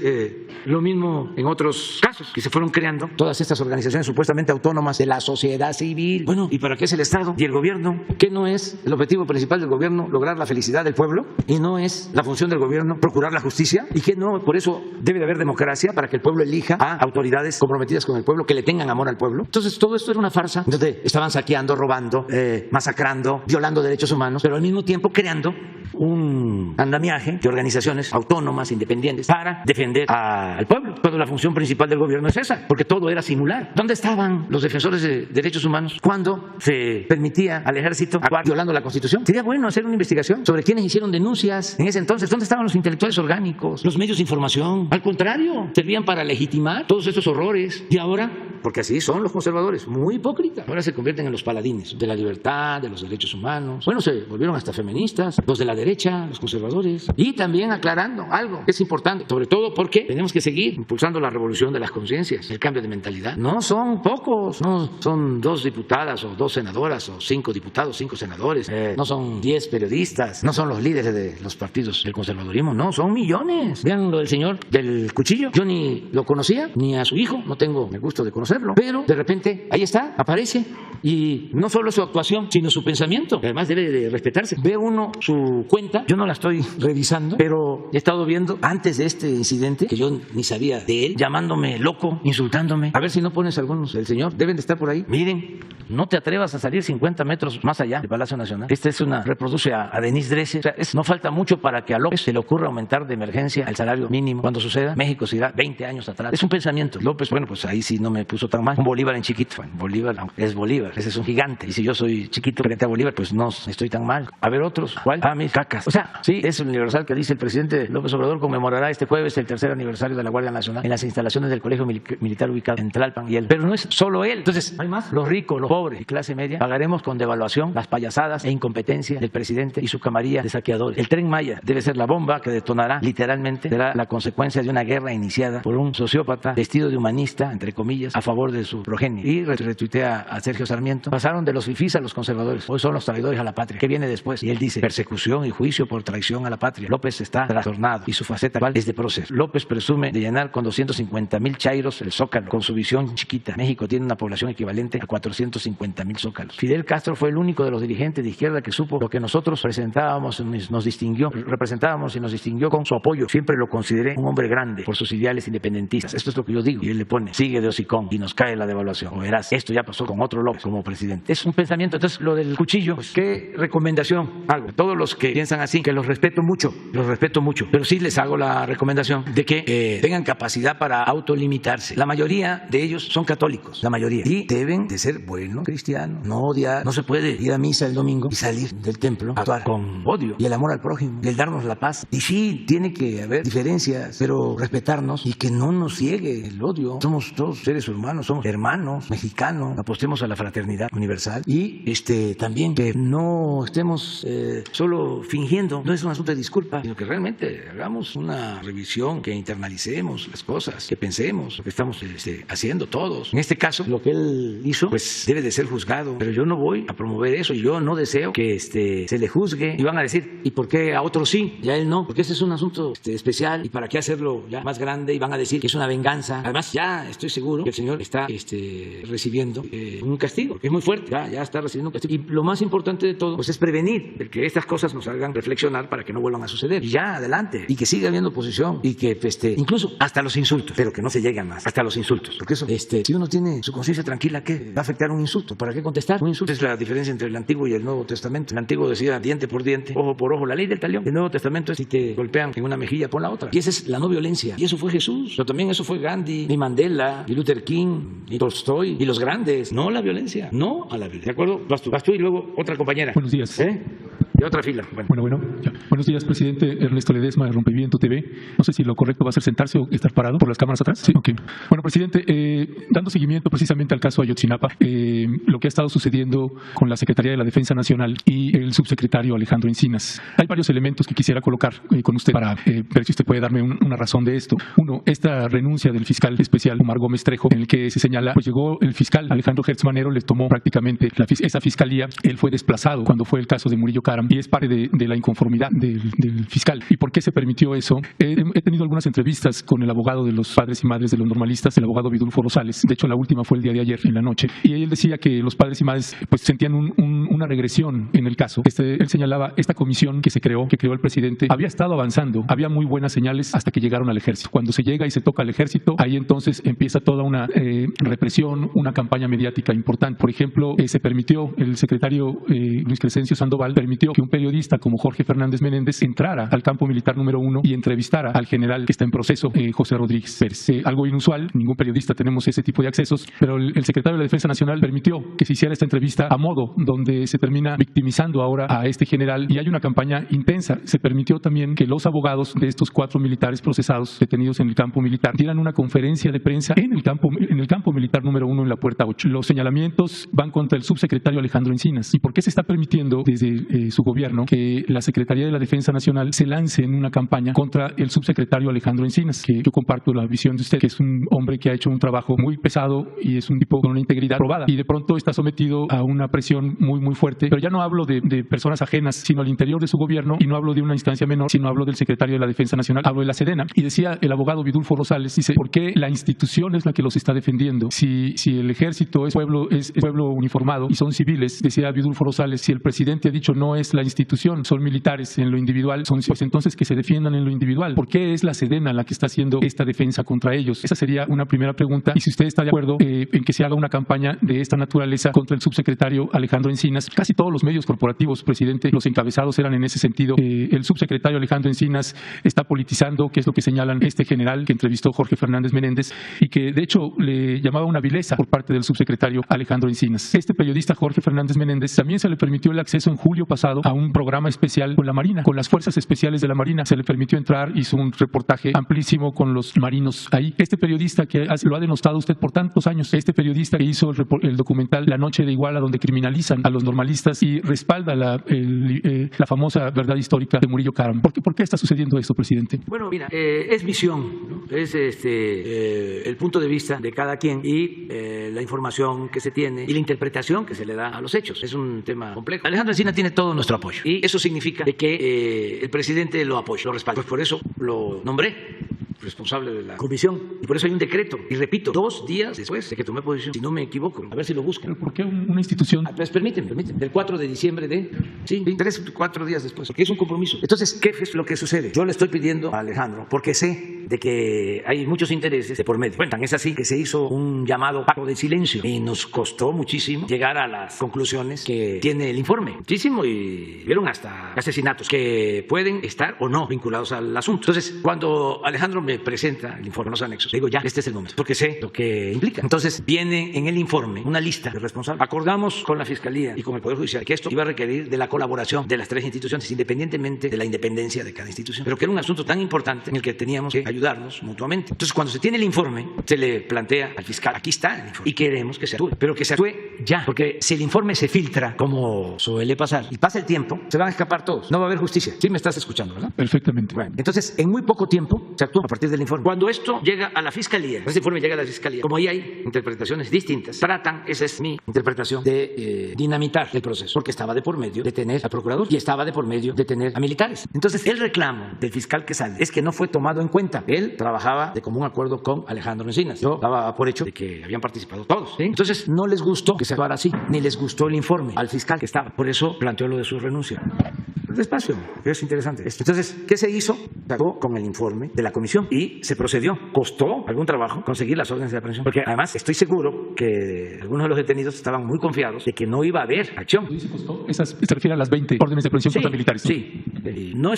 lo mismo en otros casos que se fueron creando todas estas organizaciones supuestamente autónomas de la sociedad civil. Bueno, ¿y para qué es el Estado y el gobierno? ¿Qué no es el objetivo principal del gobierno lograr la felicidad del pueblo? ¿Y no es la función del gobierno procurar la justicia? ¿Y qué no? Por eso debe de haber democracia, para que el pueblo elija a autoridades comprometidas con el pueblo, que le tengan amor al pueblo. Entonces todo esto era una farsa donde estaban saqueando, robando, masacrando, violando derechos humanos, pero al mismo tiempo creando un andamiaje de organizaciones autónomas, independientes, para defender al pueblo, cuando la función principal del gobierno es esa, porque todo era simular. ¿Dónde estaban los defensores de derechos humanos cuando se permitía al ejército actuar violando la Constitución? Sería bueno hacer una investigación sobre quiénes hicieron denuncias en ese entonces. ¿Dónde estaban los intelectuales orgánicos, los medios de información? Al contrario, servían para legitimar todos estos horrores. Y ahora, porque así son los conservadores, muy hipócritas, ahora se convierten en los paladines de la libertad, de los derechos humanos. Bueno, se volvieron hasta feministas, los de la derecha, los conservadores. Y también aclarando algo que es importante, sobre todo porque tenemos que seguir impulsando la revolución de las conciencias, el cambio de mentalidad. No son pocos, no son 2 diputadas o 2 senadoras o 5 diputados, 5 senadores, no son 10 periodistas, no son los líderes de los partidos del conservadurismo, no, son millones. Vean lo del señor del cuchillo, yo ni lo conocía, ni a su hijo, no tengo el gusto de conocerlo, pero de repente ahí está, aparece, y no solo su actuación, sino su pensamiento, que además debe de respetarse. Ve uno su cuenta, yo no la estoy revisando, pero he estado viendo antes de este incidente, que yo ni sabía de él, llamándome loco, insultándome. A ver si no pones algunos del señor, deben de estar por ahí. Miren, no te atrevas a salir 50 metros más allá del Palacio Nacional. Esta es una, reproduce a Denise Dresser. O sea, no falta mucho para que a López se le ocurra aumentar de emergencia el salario mínimo. Cuando suceda, México se irá 20 años atrás. Es un pensamiento. López, bueno, pues ahí sí no me puso puso tan mal. Un Bolívar en chiquito. Bueno, Bolívar es Bolívar, ese es un gigante. Y si yo soy chiquito frente a Bolívar, pues no estoy tan mal. A ver otros, ¿cuál? Mis cacas. O sea, sí, es el universal que dice el presidente López Obrador conmemorará este jueves el tercer aniversario de la Guardia Nacional en las instalaciones del Colegio Militar ubicado en Tlalpan y él. Pero no es solo él. Entonces, hay más. Los ricos, los pobres y clase media pagaremos con devaluación las payasadas e incompetencia del presidente y su camarilla de saqueadores. El Tren Maya debe ser la bomba que detonará literalmente, será la consecuencia de una guerra iniciada por un sociópata vestido de humanista, entre comillas, a favor de su progenie. Y retuitea a Sergio Sarmiento. Pasaron de los fifís a los conservadores. Hoy son los traidores a la patria. ¿Qué viene después? Y él dice, persecución y juicio por traición a la patria. López está trastornado y su faceta actual es de prócer. López presume de llenar con 250,000 chairos el Zócalo, con su visión chiquita. México tiene una población equivalente a 450,000 zócalos. Fidel Castro fue el único de los dirigentes de izquierda que supo lo que nosotros representábamos y nos distinguió con su apoyo. Siempre lo consideré un hombre grande por sus ideales independentistas. Esto es lo que yo digo. Y él le pone, sigue de hocicón y nos cae la devaluación. O verás, esto ya pasó con otro López como presidente. Es un pensamiento. Entonces, lo del cuchillo, pues, ¿qué recomendación hago? Todos los que piensan así, que los respeto mucho, pero sí les hago la recomendación de que tengan capacidad para autolimitarse. La mayoría de ellos son católicos, la mayoría, y deben de ser buenos cristianos, no odiar. No se puede ir a misa el domingo y salir del templo a actuar con odio y el amor al prójimo, y el darnos la paz. Y sí, tiene que haber diferencias, pero respetarnos y que no nos ciegue el odio. Somos todos seres humanos, somos hermanos mexicanos, apostemos a la fraternidad universal y también que no estemos solo fingiendo. No es un asunto de disculpa, sino que realmente hagamos una revisión, que internalicemos las cosas, que pensemos lo que estamos haciendo todos. En este caso, lo que él hizo, pues debe de ser juzgado, pero yo no voy a promover eso. Yo no deseo que se le juzgue y van a decir, ¿y por qué a otros sí y a él no? Porque ese es un asunto especial y para qué hacerlo ya más grande, y van a decir que es una venganza. Además, ya estoy seguro que el señor está recibiendo un castigo, que es muy fuerte, ya está recibiendo un castigo. Y lo más importante de todo, pues es prevenir el que estas cosas nos hagan reflexionar para que no vuelvan a suceder. Y ya, adelante. Y que siga habiendo oposición y que incluso hasta los insultos, pero que no se lleguen más, hasta los insultos. Porque eso, si uno tiene su conciencia tranquila, ¿qué va a afectar un insulto? ¿Para qué contestar? Un insulto es la diferencia entre el Antiguo y el Nuevo Testamento. El Antiguo decía diente por diente, ojo por ojo, la ley del talión. El Nuevo Testamento es si te golpean en una mejilla, pon la otra. Y esa es la no violencia. Y eso fue Jesús. Pero también eso fue Gandhi, y Mandela, y Luther King, y Tolstoy, y los grandes. No a la violencia. No a la violencia. ¿De acuerdo? Vas tú y luego otra compañera. Buenos días. De otra fila. Bueno. Ya. Buenos días, presidente Ernesto Ledesma de Rompeviento TV. No sé si lo correcto va a ser sentarse o estar parado por las cámaras atrás. Sí, ok. Bueno, presidente, dando seguimiento precisamente al caso Ayotzinapa, lo que ha estado sucediendo con la Secretaría de la Defensa Nacional y el subsecretario Alejandro Encinas. Hay varios elementos que quisiera colocar con usted para ver si usted puede darme una razón de esto. Uno, esta renuncia del fiscal especial Omar Gómez Trejo, en el que se señala, pues llegó el fiscal Alejandro Hertz Manero, le tomó prácticamente esa fiscalía. Él fue desplazado cuando fue el caso de Murillo Karam y es parte de la inconformidad del fiscal. ¿Y por qué se permitió eso? He tenido algunas entrevistas con el abogado de los padres y madres de los normalistas, el abogado Vidulfo Rosales. De hecho, la última fue el día de ayer en la noche. Y él decía que los padres y madres pues sentían una regresión en el caso. Él señalaba esta comisión que creó el presidente, había estado avanzando, había muy buenas señales hasta que llegaron al ejército. Cuando se llega y se toca al ejército, ahí entonces empieza toda una represión, una campaña mediática importante. Por ejemplo, se permitió, el secretario Luis Crescencio Sandoval permitió que un periodista como Jorge Fernández Menéndez entrara al campo militar número 1 y entrevistara al general que está en proceso, José Rodríguez Pérez. Algo inusual, ningún periodista tenemos ese tipo de accesos, pero el secretario de la Defensa Nacional permitió que se hiciera esta entrevista a modo, donde se termina victimizando ahora a este general y hay una campaña intensa. Se permitió también que los abogados de estos 4 militares procesados detenidos en el campo militar dieran una conferencia de prensa en el campo militar número 1 en la puerta 8. Los señalamientos van contra el subsecretario Alejandro Encinas. ¿Y por qué se está permitiendo desde su gobierno que la Secretaría de la Defensa Nacional se lance en una campaña contra el subsecretario Alejandro Encinas? Que yo comparto la visión de usted, que es un hombre que ha hecho un trabajo muy pesado y es un tipo con una integridad probada y de pronto está sometido a una presión muy fuerte. Pero ya no hablo de personas ajenas, sino al interior de su gobierno, y no hablo de una instancia menor, sino hablo del secretario de la Defensa Nacional, hablo de la Sedena. Y decía el abogado Vidulfo Rosales, dice, ¿por qué la institución es la que los está defendiendo? Si el ejército es pueblo uniformado y son civiles, decía Vidulfo Rosales, si el presidente ha dicho no es es la institución, son militares en lo individual, pues entonces que se defiendan en lo individual. ¿Por qué es la Sedena la que está haciendo esta defensa contra ellos? Esa sería una primera pregunta. Y si usted está de acuerdo en que se haga una campaña de esta naturaleza contra el subsecretario Alejandro Encinas. Casi todos los medios corporativos, presidente, los encabezados eran en ese sentido. El subsecretario Alejandro Encinas está politizando, que es lo que señalan este general que entrevistó Jorge Fernández Menéndez y que de hecho le llamaba una vileza por parte del subsecretario Alejandro Encinas. Este periodista Jorge Fernández Menéndez también se le permitió el acceso en julio pasado a un programa especial con la Marina, con las fuerzas especiales de la Marina. Se le permitió entrar, hizo un reportaje amplísimo con los marinos ahí. Este periodista que lo ha denostado usted por tantos años, este periodista que hizo el documental La Noche de Iguala, donde criminalizan a los normalistas y respalda la famosa verdad histórica de Murillo Karam. ¿Por qué está sucediendo esto, presidente? Bueno, mira, es visión, ¿no? Es el punto de vista de cada quien y la información que se tiene y la interpretación que se le da a los hechos. Es un tema complejo. Alejandro Encinas tiene todo nuestro apoyo y eso significa de que el presidente lo apoya, lo respalda. Pues por eso lo nombré responsable de la comisión y por eso hay un decreto. Y repito, 2 días después de que tomé posición, si no me equivoco, a ver si lo buscan. ¿Por qué una institución? Pues permíteme, del 4 de diciembre de... Sí, 3-4 días después, porque es un compromiso. Entonces, ¿qué es lo que sucede? Yo le estoy pidiendo a Alejandro, porque sé de que hay muchos intereses de por medio. Cuentan, es así, que se hizo un llamado pacto de silencio y nos costó muchísimo llegar a las conclusiones que tiene el informe. Muchísimo y vieron hasta asesinatos que pueden estar o no vinculados al asunto. Entonces, cuando Alejandro me presenta el informe, los anexos, digo, ya, este es el momento, porque sé lo que implica. Entonces, viene en el informe una lista de responsables. Acordamos con la Fiscalía y con el Poder Judicial que esto iba a requerir de la colaboración de las 3 instituciones, independientemente de la independencia de cada institución, pero que era un asunto tan importante en el que teníamos que ayudarnos mutuamente. Entonces, cuando se tiene el informe, se le plantea al fiscal, aquí está el informe, y queremos que se actúe, pero que se actúe ya, porque si el informe se filtra, como suele pasar, y pasa el tiempo, se van a escapar todos, no va a haber justicia. Sí me estás escuchando, ¿verdad? Perfectamente. Bueno, entonces, en muy poco tiempo se actúa a partir del informe. Cuando esto llega a la Fiscalía, ese informe llega a la Fiscalía, como ahí hay interpretaciones distintas, tratan, esa es mi interpretación, de dinamitar el proceso, porque estaba de por medio de tener al procurador y estaba de por medio de tener a militares. Entonces, el reclamo del fiscal que sale es que no fue tomado en cuenta. Él trabajaba de común acuerdo con Alejandro Encinas. Yo daba por hecho de que habían participado todos, ¿sí? Entonces, no les gustó que se actuara así, ni les gustó el informe al fiscal que estaba. Por eso planteó lo de su renuncia. Despacio, es interesante esto. Entonces, ¿qué se hizo? Sacó con el informe de la comisión y se procedió. Costó algún trabajo conseguir las órdenes de aprehensión, porque además estoy seguro que algunos de los detenidos estaban muy confiados de que no iba a haber acción. ¿Se costó? Se refiere a las 20 órdenes de aprehensión contra militares, ¿no? Sí, no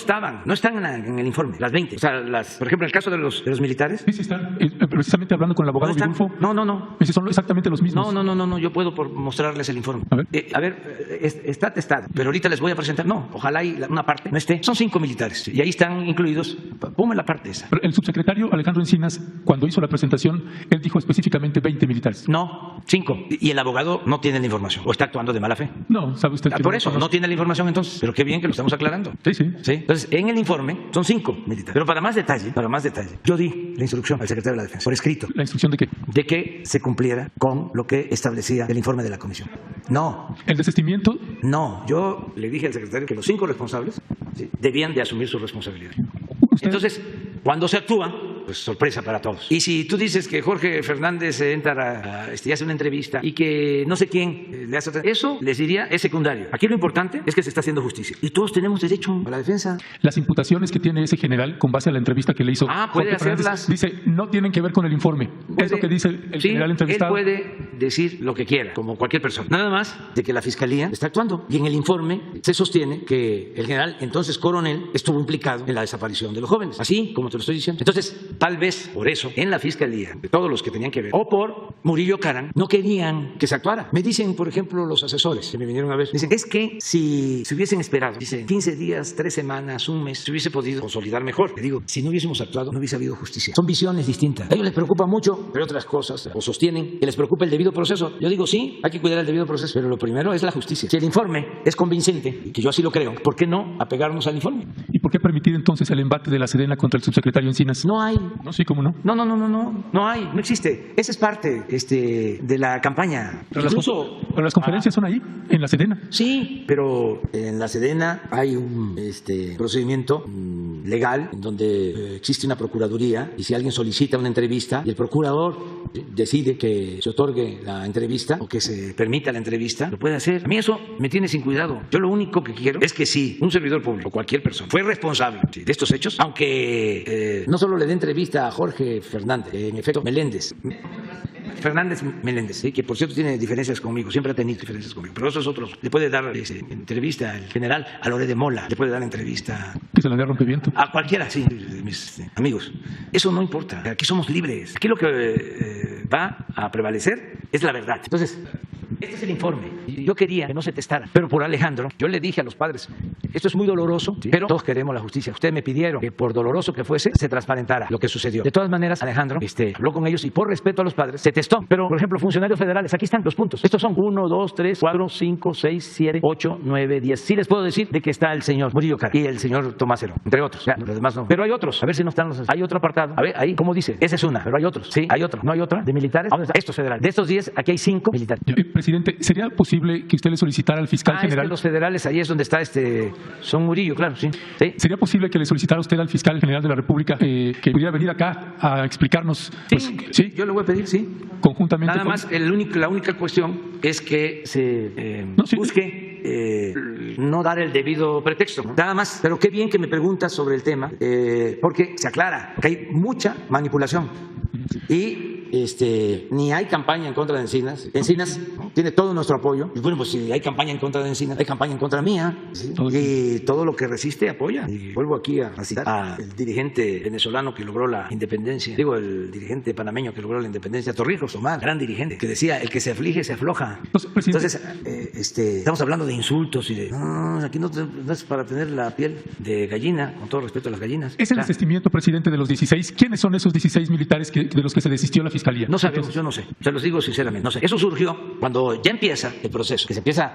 están en el informe, las 20. O sea, por ejemplo, el caso de los militares. Sí, están. Precisamente hablando con el abogado Vidulfo. No. Esos son exactamente los mismos. No, yo puedo mostrarles el informe. A ver, está atestado, pero ahorita les voy a presentar. No, ojalá una parte no esté. Son 5 militares y ahí están incluidos. Ponme la parte esa. Pero el subsecretario Alejandro Encinas, cuando hizo la presentación, él dijo específicamente 20 militares. No, 5. Y el abogado no tiene la información o está actuando de mala fe. No, sabe usted que por eso no tiene la información entonces. Pero qué bien que lo estamos aclarando. Sí. Entonces, en el informe son 5 militares. Pero para más detalle, yo di la instrucción al secretario de la Defensa por escrito. ¿La instrucción de qué? De que se cumpliera con lo que establecía el informe de la comisión. No. ¿El desistimiento? No, yo le dije al secretario que los 5 responsables debían de asumir su responsabilidad. Entonces, cuando se actúa, pues sorpresa para todos. Y si tú dices que Jorge Fernández entra y hace una entrevista y que no sé quién le hace otra, eso les diría es secundario. Aquí lo importante es que se está haciendo justicia. Y todos tenemos derecho a la defensa. Las imputaciones que tiene ese general con base a la entrevista que le hizo puede Jorge hacerlas. Fernández, dice, no tienen que ver con el informe. Es lo que dice el general entrevistado. Él puede decir lo que quiera, como cualquier persona. Nada más de que la Fiscalía está actuando. Y en el informe se sostiene que el general, entonces coronel, estuvo implicado en la desaparición de los jóvenes. Así como te lo estoy diciendo. Entonces, tal vez por eso, en la Fiscalía, de todos los que tenían que ver, o por Murillo Karam, no querían que se actuara. Me dicen, por ejemplo, los asesores que me vinieron a ver, dicen, es que si se hubiesen esperado, dicen, 15 días, 3 semanas, un mes, se hubiese podido consolidar mejor. Le digo, si no hubiésemos actuado, no hubiese habido justicia. Son visiones distintas. A ellos les preocupa mucho, pero otras cosas, o sostienen que les preocupa el debido proceso. Yo digo, sí, hay que cuidar el debido proceso, pero lo primero es la justicia. Si el informe es convincente, y que yo así lo creo, ¿por qué no apegarnos al informe? ¿Y por qué permitir entonces el embate de la Sedena contra el subsecretario Encinas? No hay No, sí, cómo no. No hay, no existe. Esa es parte de la campaña. Pero Incluso las conferencias son ahí, en la Sedena. sí, pero en la Sedena hay un procedimiento legal en donde existe una procuraduría y si alguien solicita una entrevista y el procurador decide que se otorgue la entrevista o que se permita la entrevista, lo puede hacer. A mí eso me tiene sin cuidado. Yo lo único que quiero es que si un servidor público o cualquier persona fue responsable de estos hechos, aunque no solo le dé entrevista a Jorge Fernández, en efecto Fernández Meléndez, ¿sí? Que por cierto tiene diferencias conmigo, siempre ha tenido diferencias conmigo, pero esos otros, le puede dar entrevista al general, a Loré de Mola, le puede dar entrevista Que se la dé a Rompeviento. a cualquiera, sí, de mis amigos. Eso no importa, aquí somos libres, aquí lo que va a prevalecer es la verdad. Entonces, este es el informe. Yo quería que no se testara, pero por Alejandro, yo le dije a los padres, esto es muy doloroso, pero todos queremos la justicia. Ustedes me pidieron que por doloroso que fuese, se transparentara lo que sucedió. De todas maneras, Alejandro habló con ellos y por respeto a los padres, se testó. Pero, por ejemplo, funcionarios federales, aquí están los puntos. Estos son 1, 2, 3, 4, 5, 6, 7, 8, 9, 10. Sí les puedo decir de que está el señor Murillo Karam y el señor Tomás Herón, entre otros. Ya, los demás no. Pero hay otros. A ver si no están los... Hay otro apartado. A ver, ahí, ¿cómo dice? Esa es una, pero hay otros. Sí, hay otra. ¿No hay otra? ¿De militares? ¿Dónde está? Estos federales. De estos 10, aquí hay 5 militares. Presidente, ¿sería posible que usted le solicitara al fiscal general? Es que los federales, ahí es donde está son Murillo, claro, sí. ¿Sería posible que le solicitara usted al fiscal general de la República que pudiera venir acá a explicarnos? Sí, yo le voy a pedir, sí. Conjuntamente. Nada más, la única cuestión es que se busque no dar el debido pretexto. Nada más, pero qué bien que me preguntas sobre el tema, porque se aclara que hay mucha manipulación y ni hay campaña en contra de Encinas. Encinas tiene todo nuestro apoyo. Y bueno, pues si hay campaña en contra de Encinas, hay campaña en contra mía. ¿Sí? Y todo lo que resiste apoya. Y vuelvo aquí a citar al dirigente venezolano que logró la independencia. Digo, el dirigente panameño que logró la independencia, Torrijos Omar, gran dirigente, que decía, el que se aflige se afloja. Entonces, estamos hablando de insultos y de... No, aquí no es para tener la piel de gallina, con todo respeto a las gallinas. ¿Es el desistimiento, presidente, de los 16? ¿Quiénes son esos 16 militares de los que se desistió la Fiscalía? No sabemos, yo no sé. Se los digo sinceramente, no sé. Eso surgió cuando ya empieza el proceso, que se empieza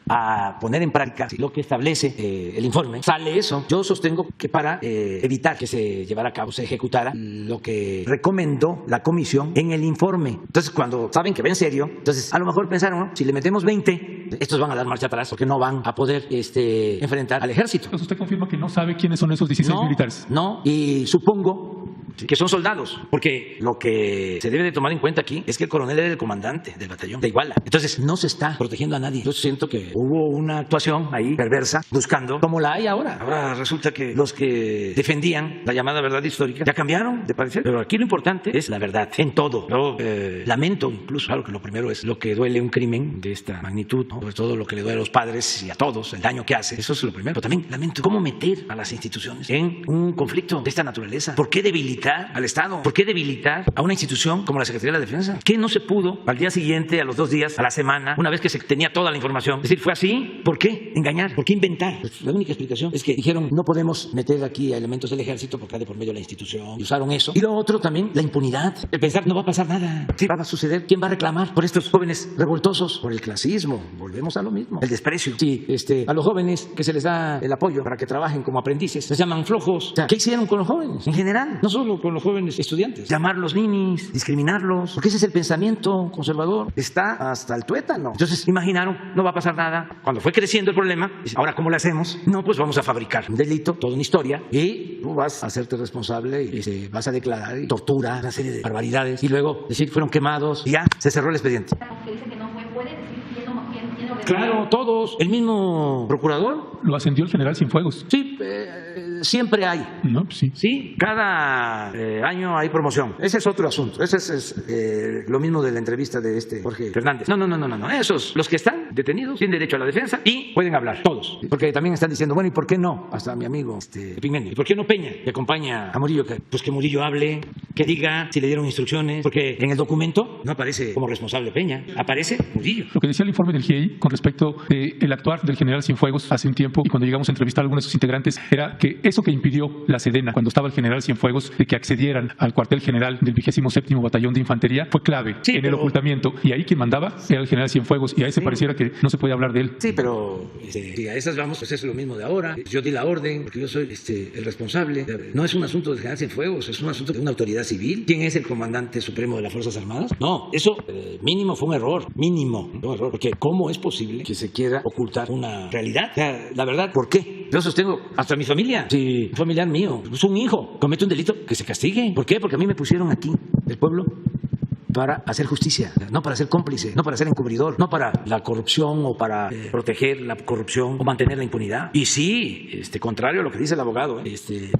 a poner en práctica lo que establece el informe. Sale eso. Yo sostengo que para evitar que se llevara a cabo, se ejecutara lo que recomendó la comisión en el informe. Entonces, cuando saben que va en serio, entonces a lo mejor pensaron, ¿no? Si le metemos 20, estos van a dar marcha atrás porque no van a poder enfrentar al ejército. Entonces, ¿usted confirma que no sabe quiénes son esos 16 militares? No, y supongo que son soldados, porque lo que se debe de tomar en cuenta aquí es que el coronel era el comandante del batallón de Iguala. Entonces no se está protegiendo a nadie. Yo siento que hubo una actuación ahí perversa, buscando, como la hay ahora. Ahora resulta que los que defendían la llamada verdad histórica ya cambiaron de parecer. Pero aquí lo importante es la verdad, en todo. Yo lamento incluso, claro que lo primero es lo que duele un crimen de esta magnitud, ¿no? Sobre todo lo que le duele a los padres y a todos, el daño que hace. Eso es lo primero. Pero también lamento cómo meter a las instituciones en un conflicto de esta naturaleza. ¿Por qué debilitar al Estado? ¿Por qué debilitar a una institución como la Secretaría de la Defensa? ¿Qué no se pudo al día siguiente, a los 2 días, a la semana, una vez que se tenía toda la información? Es decir, ¿fue así? ¿Por qué engañar? ¿Por qué inventar? Pues la única explicación es que dijeron, no podemos meter aquí a elementos del ejército porque ha de por medio de la institución. Y usaron eso. Y lo otro también, la impunidad. El pensar, no va a pasar nada. ¿Qué va a suceder? ¿Quién va a reclamar por estos jóvenes revoltosos? Por el clasismo. Volvemos a lo mismo. El desprecio. Sí, a los jóvenes que se les da el apoyo para que trabajen como aprendices, les llaman flojos. O sea, ¿qué hicieron con los jóvenes? En general, no solo con los jóvenes estudiantes. Llamarlos ninis, discriminarlos, porque ese es el pensamiento conservador. Está hasta el tuétano. Entonces, imaginaron, no va a pasar nada. Cuando fue creciendo el problema, ahora, ¿cómo lo hacemos? No, pues vamos a fabricar un delito, toda una historia, y tú vas a hacerte responsable y vas a declarar y tortura, una serie de barbaridades, y luego decir fueron quemados y ya, se cerró el expediente. Claro, todos. El mismo procurador. Lo ascendió el general Cienfuegos. Sí, siempre hay. No, pues sí. Sí, cada año hay promoción. Ese es otro asunto. Ese es lo mismo de la entrevista de Jorge Fernández. No. Esos, los que están detenidos, tienen derecho a la defensa y pueden hablar, todos. Porque también están diciendo, bueno, ¿y por qué no? Hasta mi amigo Pigmenio. ¿Y por qué no Peña, que acompaña a Murillo? Pues que Murillo hable, que diga si le dieron instrucciones. Porque en el documento no aparece como responsable Peña, aparece Murillo. Lo que decía el informe del GIEI con respecto del actuar del general Cienfuegos hace un tiempo, y cuando llegamos a entrevistar a algunos de sus integrantes, era que eso que impidió la Sedena cuando estaba el general Cienfuegos de que accedieran al cuartel general del 27º Batallón de Infantería fue clave en el ocultamiento, y ahí quien mandaba era el general Cienfuegos, y a ese pareciera que no se puede hablar de él. Sí, pero si a esas vamos, pues es lo mismo de ahora. Yo di la orden porque yo soy el responsable. No es un asunto del general Cienfuegos, es un asunto de una autoridad civil. ¿Quién es el comandante supremo de las Fuerzas Armadas? No, eso mínimo fue un error, porque ¿cómo es posible que se quiera ocultar una realidad? O sea, la verdad, ¿por qué? Yo sostengo hasta mi familia. Si un familiar mío, pues un hijo, comete un delito, que se castigue. ¿Por qué? Porque a mí me pusieron aquí, el pueblo, para hacer justicia, no para ser cómplice, no para ser encubridor, no para la corrupción o para proteger la corrupción o mantener la impunidad. Y sí, contrario a lo que dice el abogado,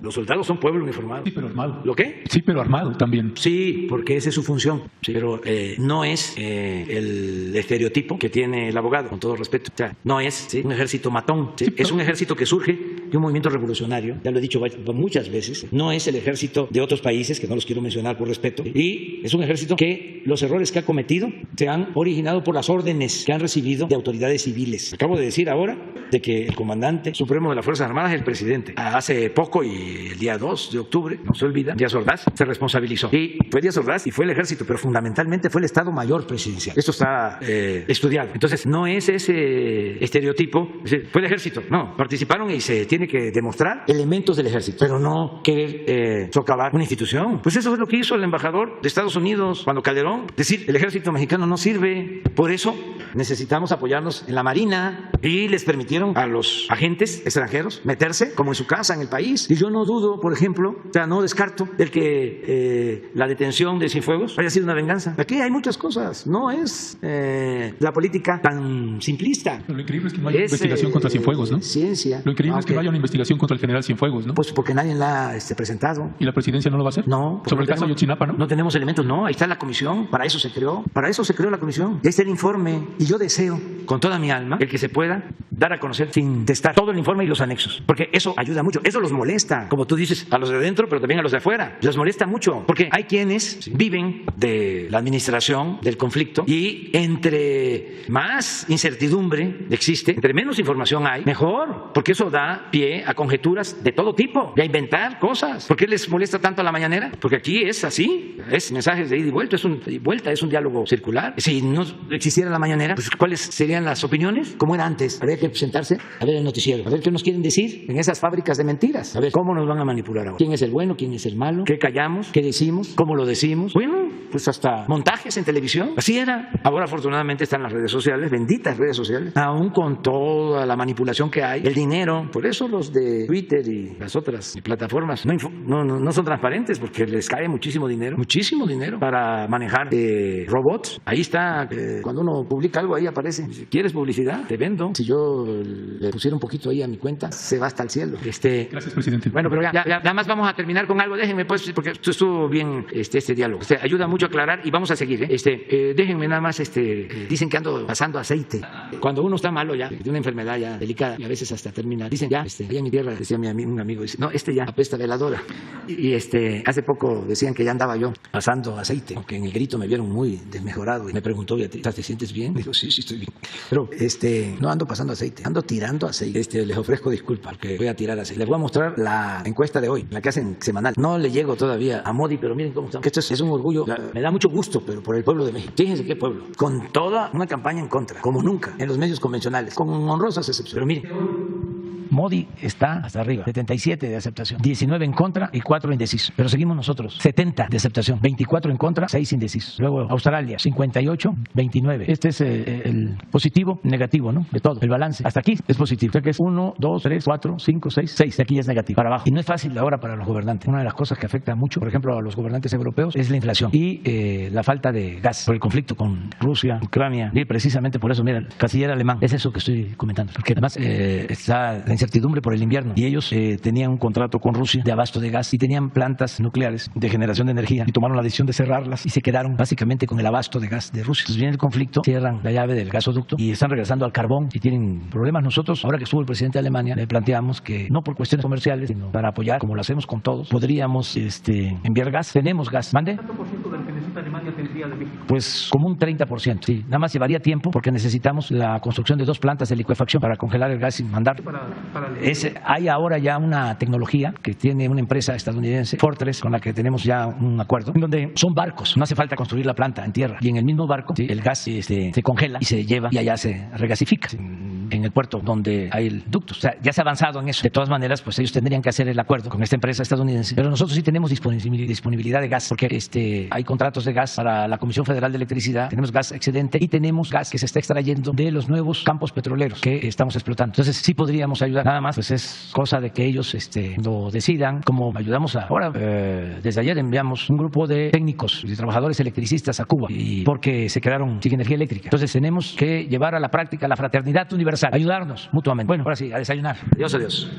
los soldados son pueblo uniformado. Sí, pero armado. ¿Lo qué? Sí, pero armado también. Sí, porque esa es su función. Sí, pero no es el estereotipo que tiene el abogado, con todo respeto. O sea, no es un ejército matón. ¿Sí? Es un ejército que surge de un movimiento revolucionario. Ya lo he dicho muchas veces. No es el ejército de otros países, que no los quiero mencionar por respeto. Y es un ejército que los errores que ha cometido se han originado por las órdenes que han recibido de autoridades civiles. Acabo de decir ahora de que el comandante supremo de las Fuerzas Armadas es el presidente. Hace poco, y el día 2 de octubre, no se olvida, Díaz Ordaz se responsabilizó. Y fue Díaz Ordaz y fue el ejército, pero fundamentalmente fue el Estado Mayor Presidencial. Esto está estudiado. Entonces, no es ese estereotipo, fue el ejército. No, participaron y se tiene que demostrar elementos del ejército, pero no querer socavar una institución. Pues eso es lo que hizo el embajador de Estados Unidos cuando Calderón. Es decir, el ejército mexicano no sirve. Por eso necesitamos apoyarnos en la Marina, y les permitieron a los agentes extranjeros meterse como en su casa en el país. Y yo no dudo, por ejemplo, o sea, no descarto el que la detención de Cienfuegos haya sido una venganza. Aquí hay muchas cosas. No es la política tan simplista. Pero lo increíble es que no haya investigación contra Cienfuegos, ¿no? Ciencia. Lo increíble es que no haya una investigación contra el general Cienfuegos, ¿no? Pues porque nadie la ha presentado. ¿Y la presidencia no lo va a hacer? No. Sobre el caso Ayotzinapa, ¿no? No tenemos elementos, no. Ahí está la comisión. Para eso se creó la comisión. Y ahí está el informe. Y yo deseo con toda mi alma el que se pueda dar a conocer sin testar todo el informe y los anexos, porque eso ayuda mucho. Eso los molesta, como tú dices, a los de dentro, pero también a los de afuera. Les molesta mucho, porque hay quienes viven de la administración del conflicto, y entre más incertidumbre existe, entre menos información hay, mejor, porque eso da pie a conjeturas de todo tipo y a inventar cosas. ¿Por qué les molesta tanto a la mañanera? Porque aquí es así, es mensajes de ida y vuelta, es un diálogo circular. Si no existiera la mañanera, pues ¿cuáles serían las opiniones? ¿Cómo era antes? Habría que sentarse a ver el noticiero, a ver qué nos quieren decir en esas fábricas de mentiras, a ver cómo nos van a manipular ahora. ¿Quién es el bueno? ¿Quién es el malo? ¿Qué callamos? ¿Qué decimos? ¿Cómo lo decimos? Bueno, pues hasta montajes en televisión. Así era. Ahora afortunadamente están las redes sociales, benditas redes sociales, aún con toda la manipulación que hay, el dinero. Por eso los de Twitter y las otras plataformas no son transparentes, porque les cae muchísimo dinero para manejar robots. Ahí está, cuando uno publica algo, ahí aparece. Si quieres publicidad, te vendo. Si yo le pusiera un poquito ahí a mi cuenta, se va hasta el cielo. Gracias, presidente. Bueno, pero ya nada más vamos a terminar con algo. Déjenme, pues, porque estuvo bien este diálogo. Ayuda mucho a aclarar, y vamos a seguir. Déjenme nada más, dicen que ando pasando aceite. Cuando uno está malo ya, de una enfermedad ya delicada, y a veces hasta termina, dicen ya, allá en mi tierra, decía un amigo, dice, no, ya apesta veladora. Y hace poco decían que ya andaba yo pasando aceite, aunque en el grito me vieron muy desmejorado, y me preguntó, ¿te sientes bien? Digo, sí, estoy bien. Pero no ando pasando aceite, ando tirando aceite. Les ofrezco disculpas porque voy a tirar aceite. Les voy a mostrar la encuesta de hoy, la que hacen semanal. No le llego todavía a Modi, pero miren cómo están. Que esto es un orgullo. Me da mucho gusto, pero por el pueblo de México. Fíjense qué pueblo. Con toda una campaña en contra, como nunca, en los medios convencionales, con honrosas excepciones. Pero miren, Modi está hasta arriba, 77 de aceptación, 19 en contra y 4 indecisos. Pero seguimos nosotros, 70 de aceptación, 24 en contra, 6 indecisos. Luego Australia, 58, 29. Este es el positivo, negativo, ¿no? De todo. El balance hasta aquí es positivo. O sea que es 1, 2, 3, 4, 5, 6, 6. Aquí es negativo, para abajo. Y no es fácil ahora para los gobernantes. Una de las cosas que afecta mucho, por ejemplo, a los gobernantes europeos es la inflación y la falta de gas por el conflicto con Rusia, Ucrania. Y precisamente por eso, mira, el canciller alemán, es eso que estoy comentando. Porque además está la incertidumbre por el invierno, y ellos tenían un contrato con Rusia de abasto de gas y tenían plantas nucleares de generación de energía, y tomaron la decisión de cerrarlas y se quedaron básicamente con el abasto de gas de Rusia. Entonces viene el conflicto, cierran la llave del gasoducto y están regresando al carbón y tienen problemas. Nosotros, ahora que estuvo el presidente de Alemania, le planteamos que no por cuestiones comerciales, sino para apoyar, como lo hacemos con todos, podríamos enviar gas. Tenemos gas. ¿Mande? ¿Cuánto por ciento del que necesita Alemania tendría de México? Pues como un 30%, sí. Nada más llevaría tiempo porque necesitamos la construcción de 2 plantas de licuefacción para congelar el gas y mandar. Hay ahora ya una tecnología que tiene una empresa estadounidense, Fortress, con la que tenemos ya un acuerdo, en donde son barcos, no hace falta construir la planta en tierra. Y en el mismo barco, sí, el gas se congela y se lleva y allá se regasifica en el puerto donde hay el ducto. O sea, ya se ha avanzado en eso. De todas maneras, pues ellos tendrían que hacer el acuerdo con esta empresa estadounidense. Pero nosotros sí tenemos disponibilidad de gas, porque hay contratos de gas para la Comisión Federal de Electricidad, tenemos gas excedente y tenemos gas que se está extrayendo de los nuevos campos petroleros que estamos explotando. Entonces sí podríamos ayudar, nada más pues es cosa de que ellos lo decidan, como ayudamos ahora. Desde ayer enviamos un grupo de técnicos y de trabajadores electricistas a Cuba porque se quedaron sin energía eléctrica. Entonces tenemos que llevar a la práctica la fraternidad universal, ayudarnos mutuamente. Bueno, ahora sí, a desayunar. Adiós, adiós.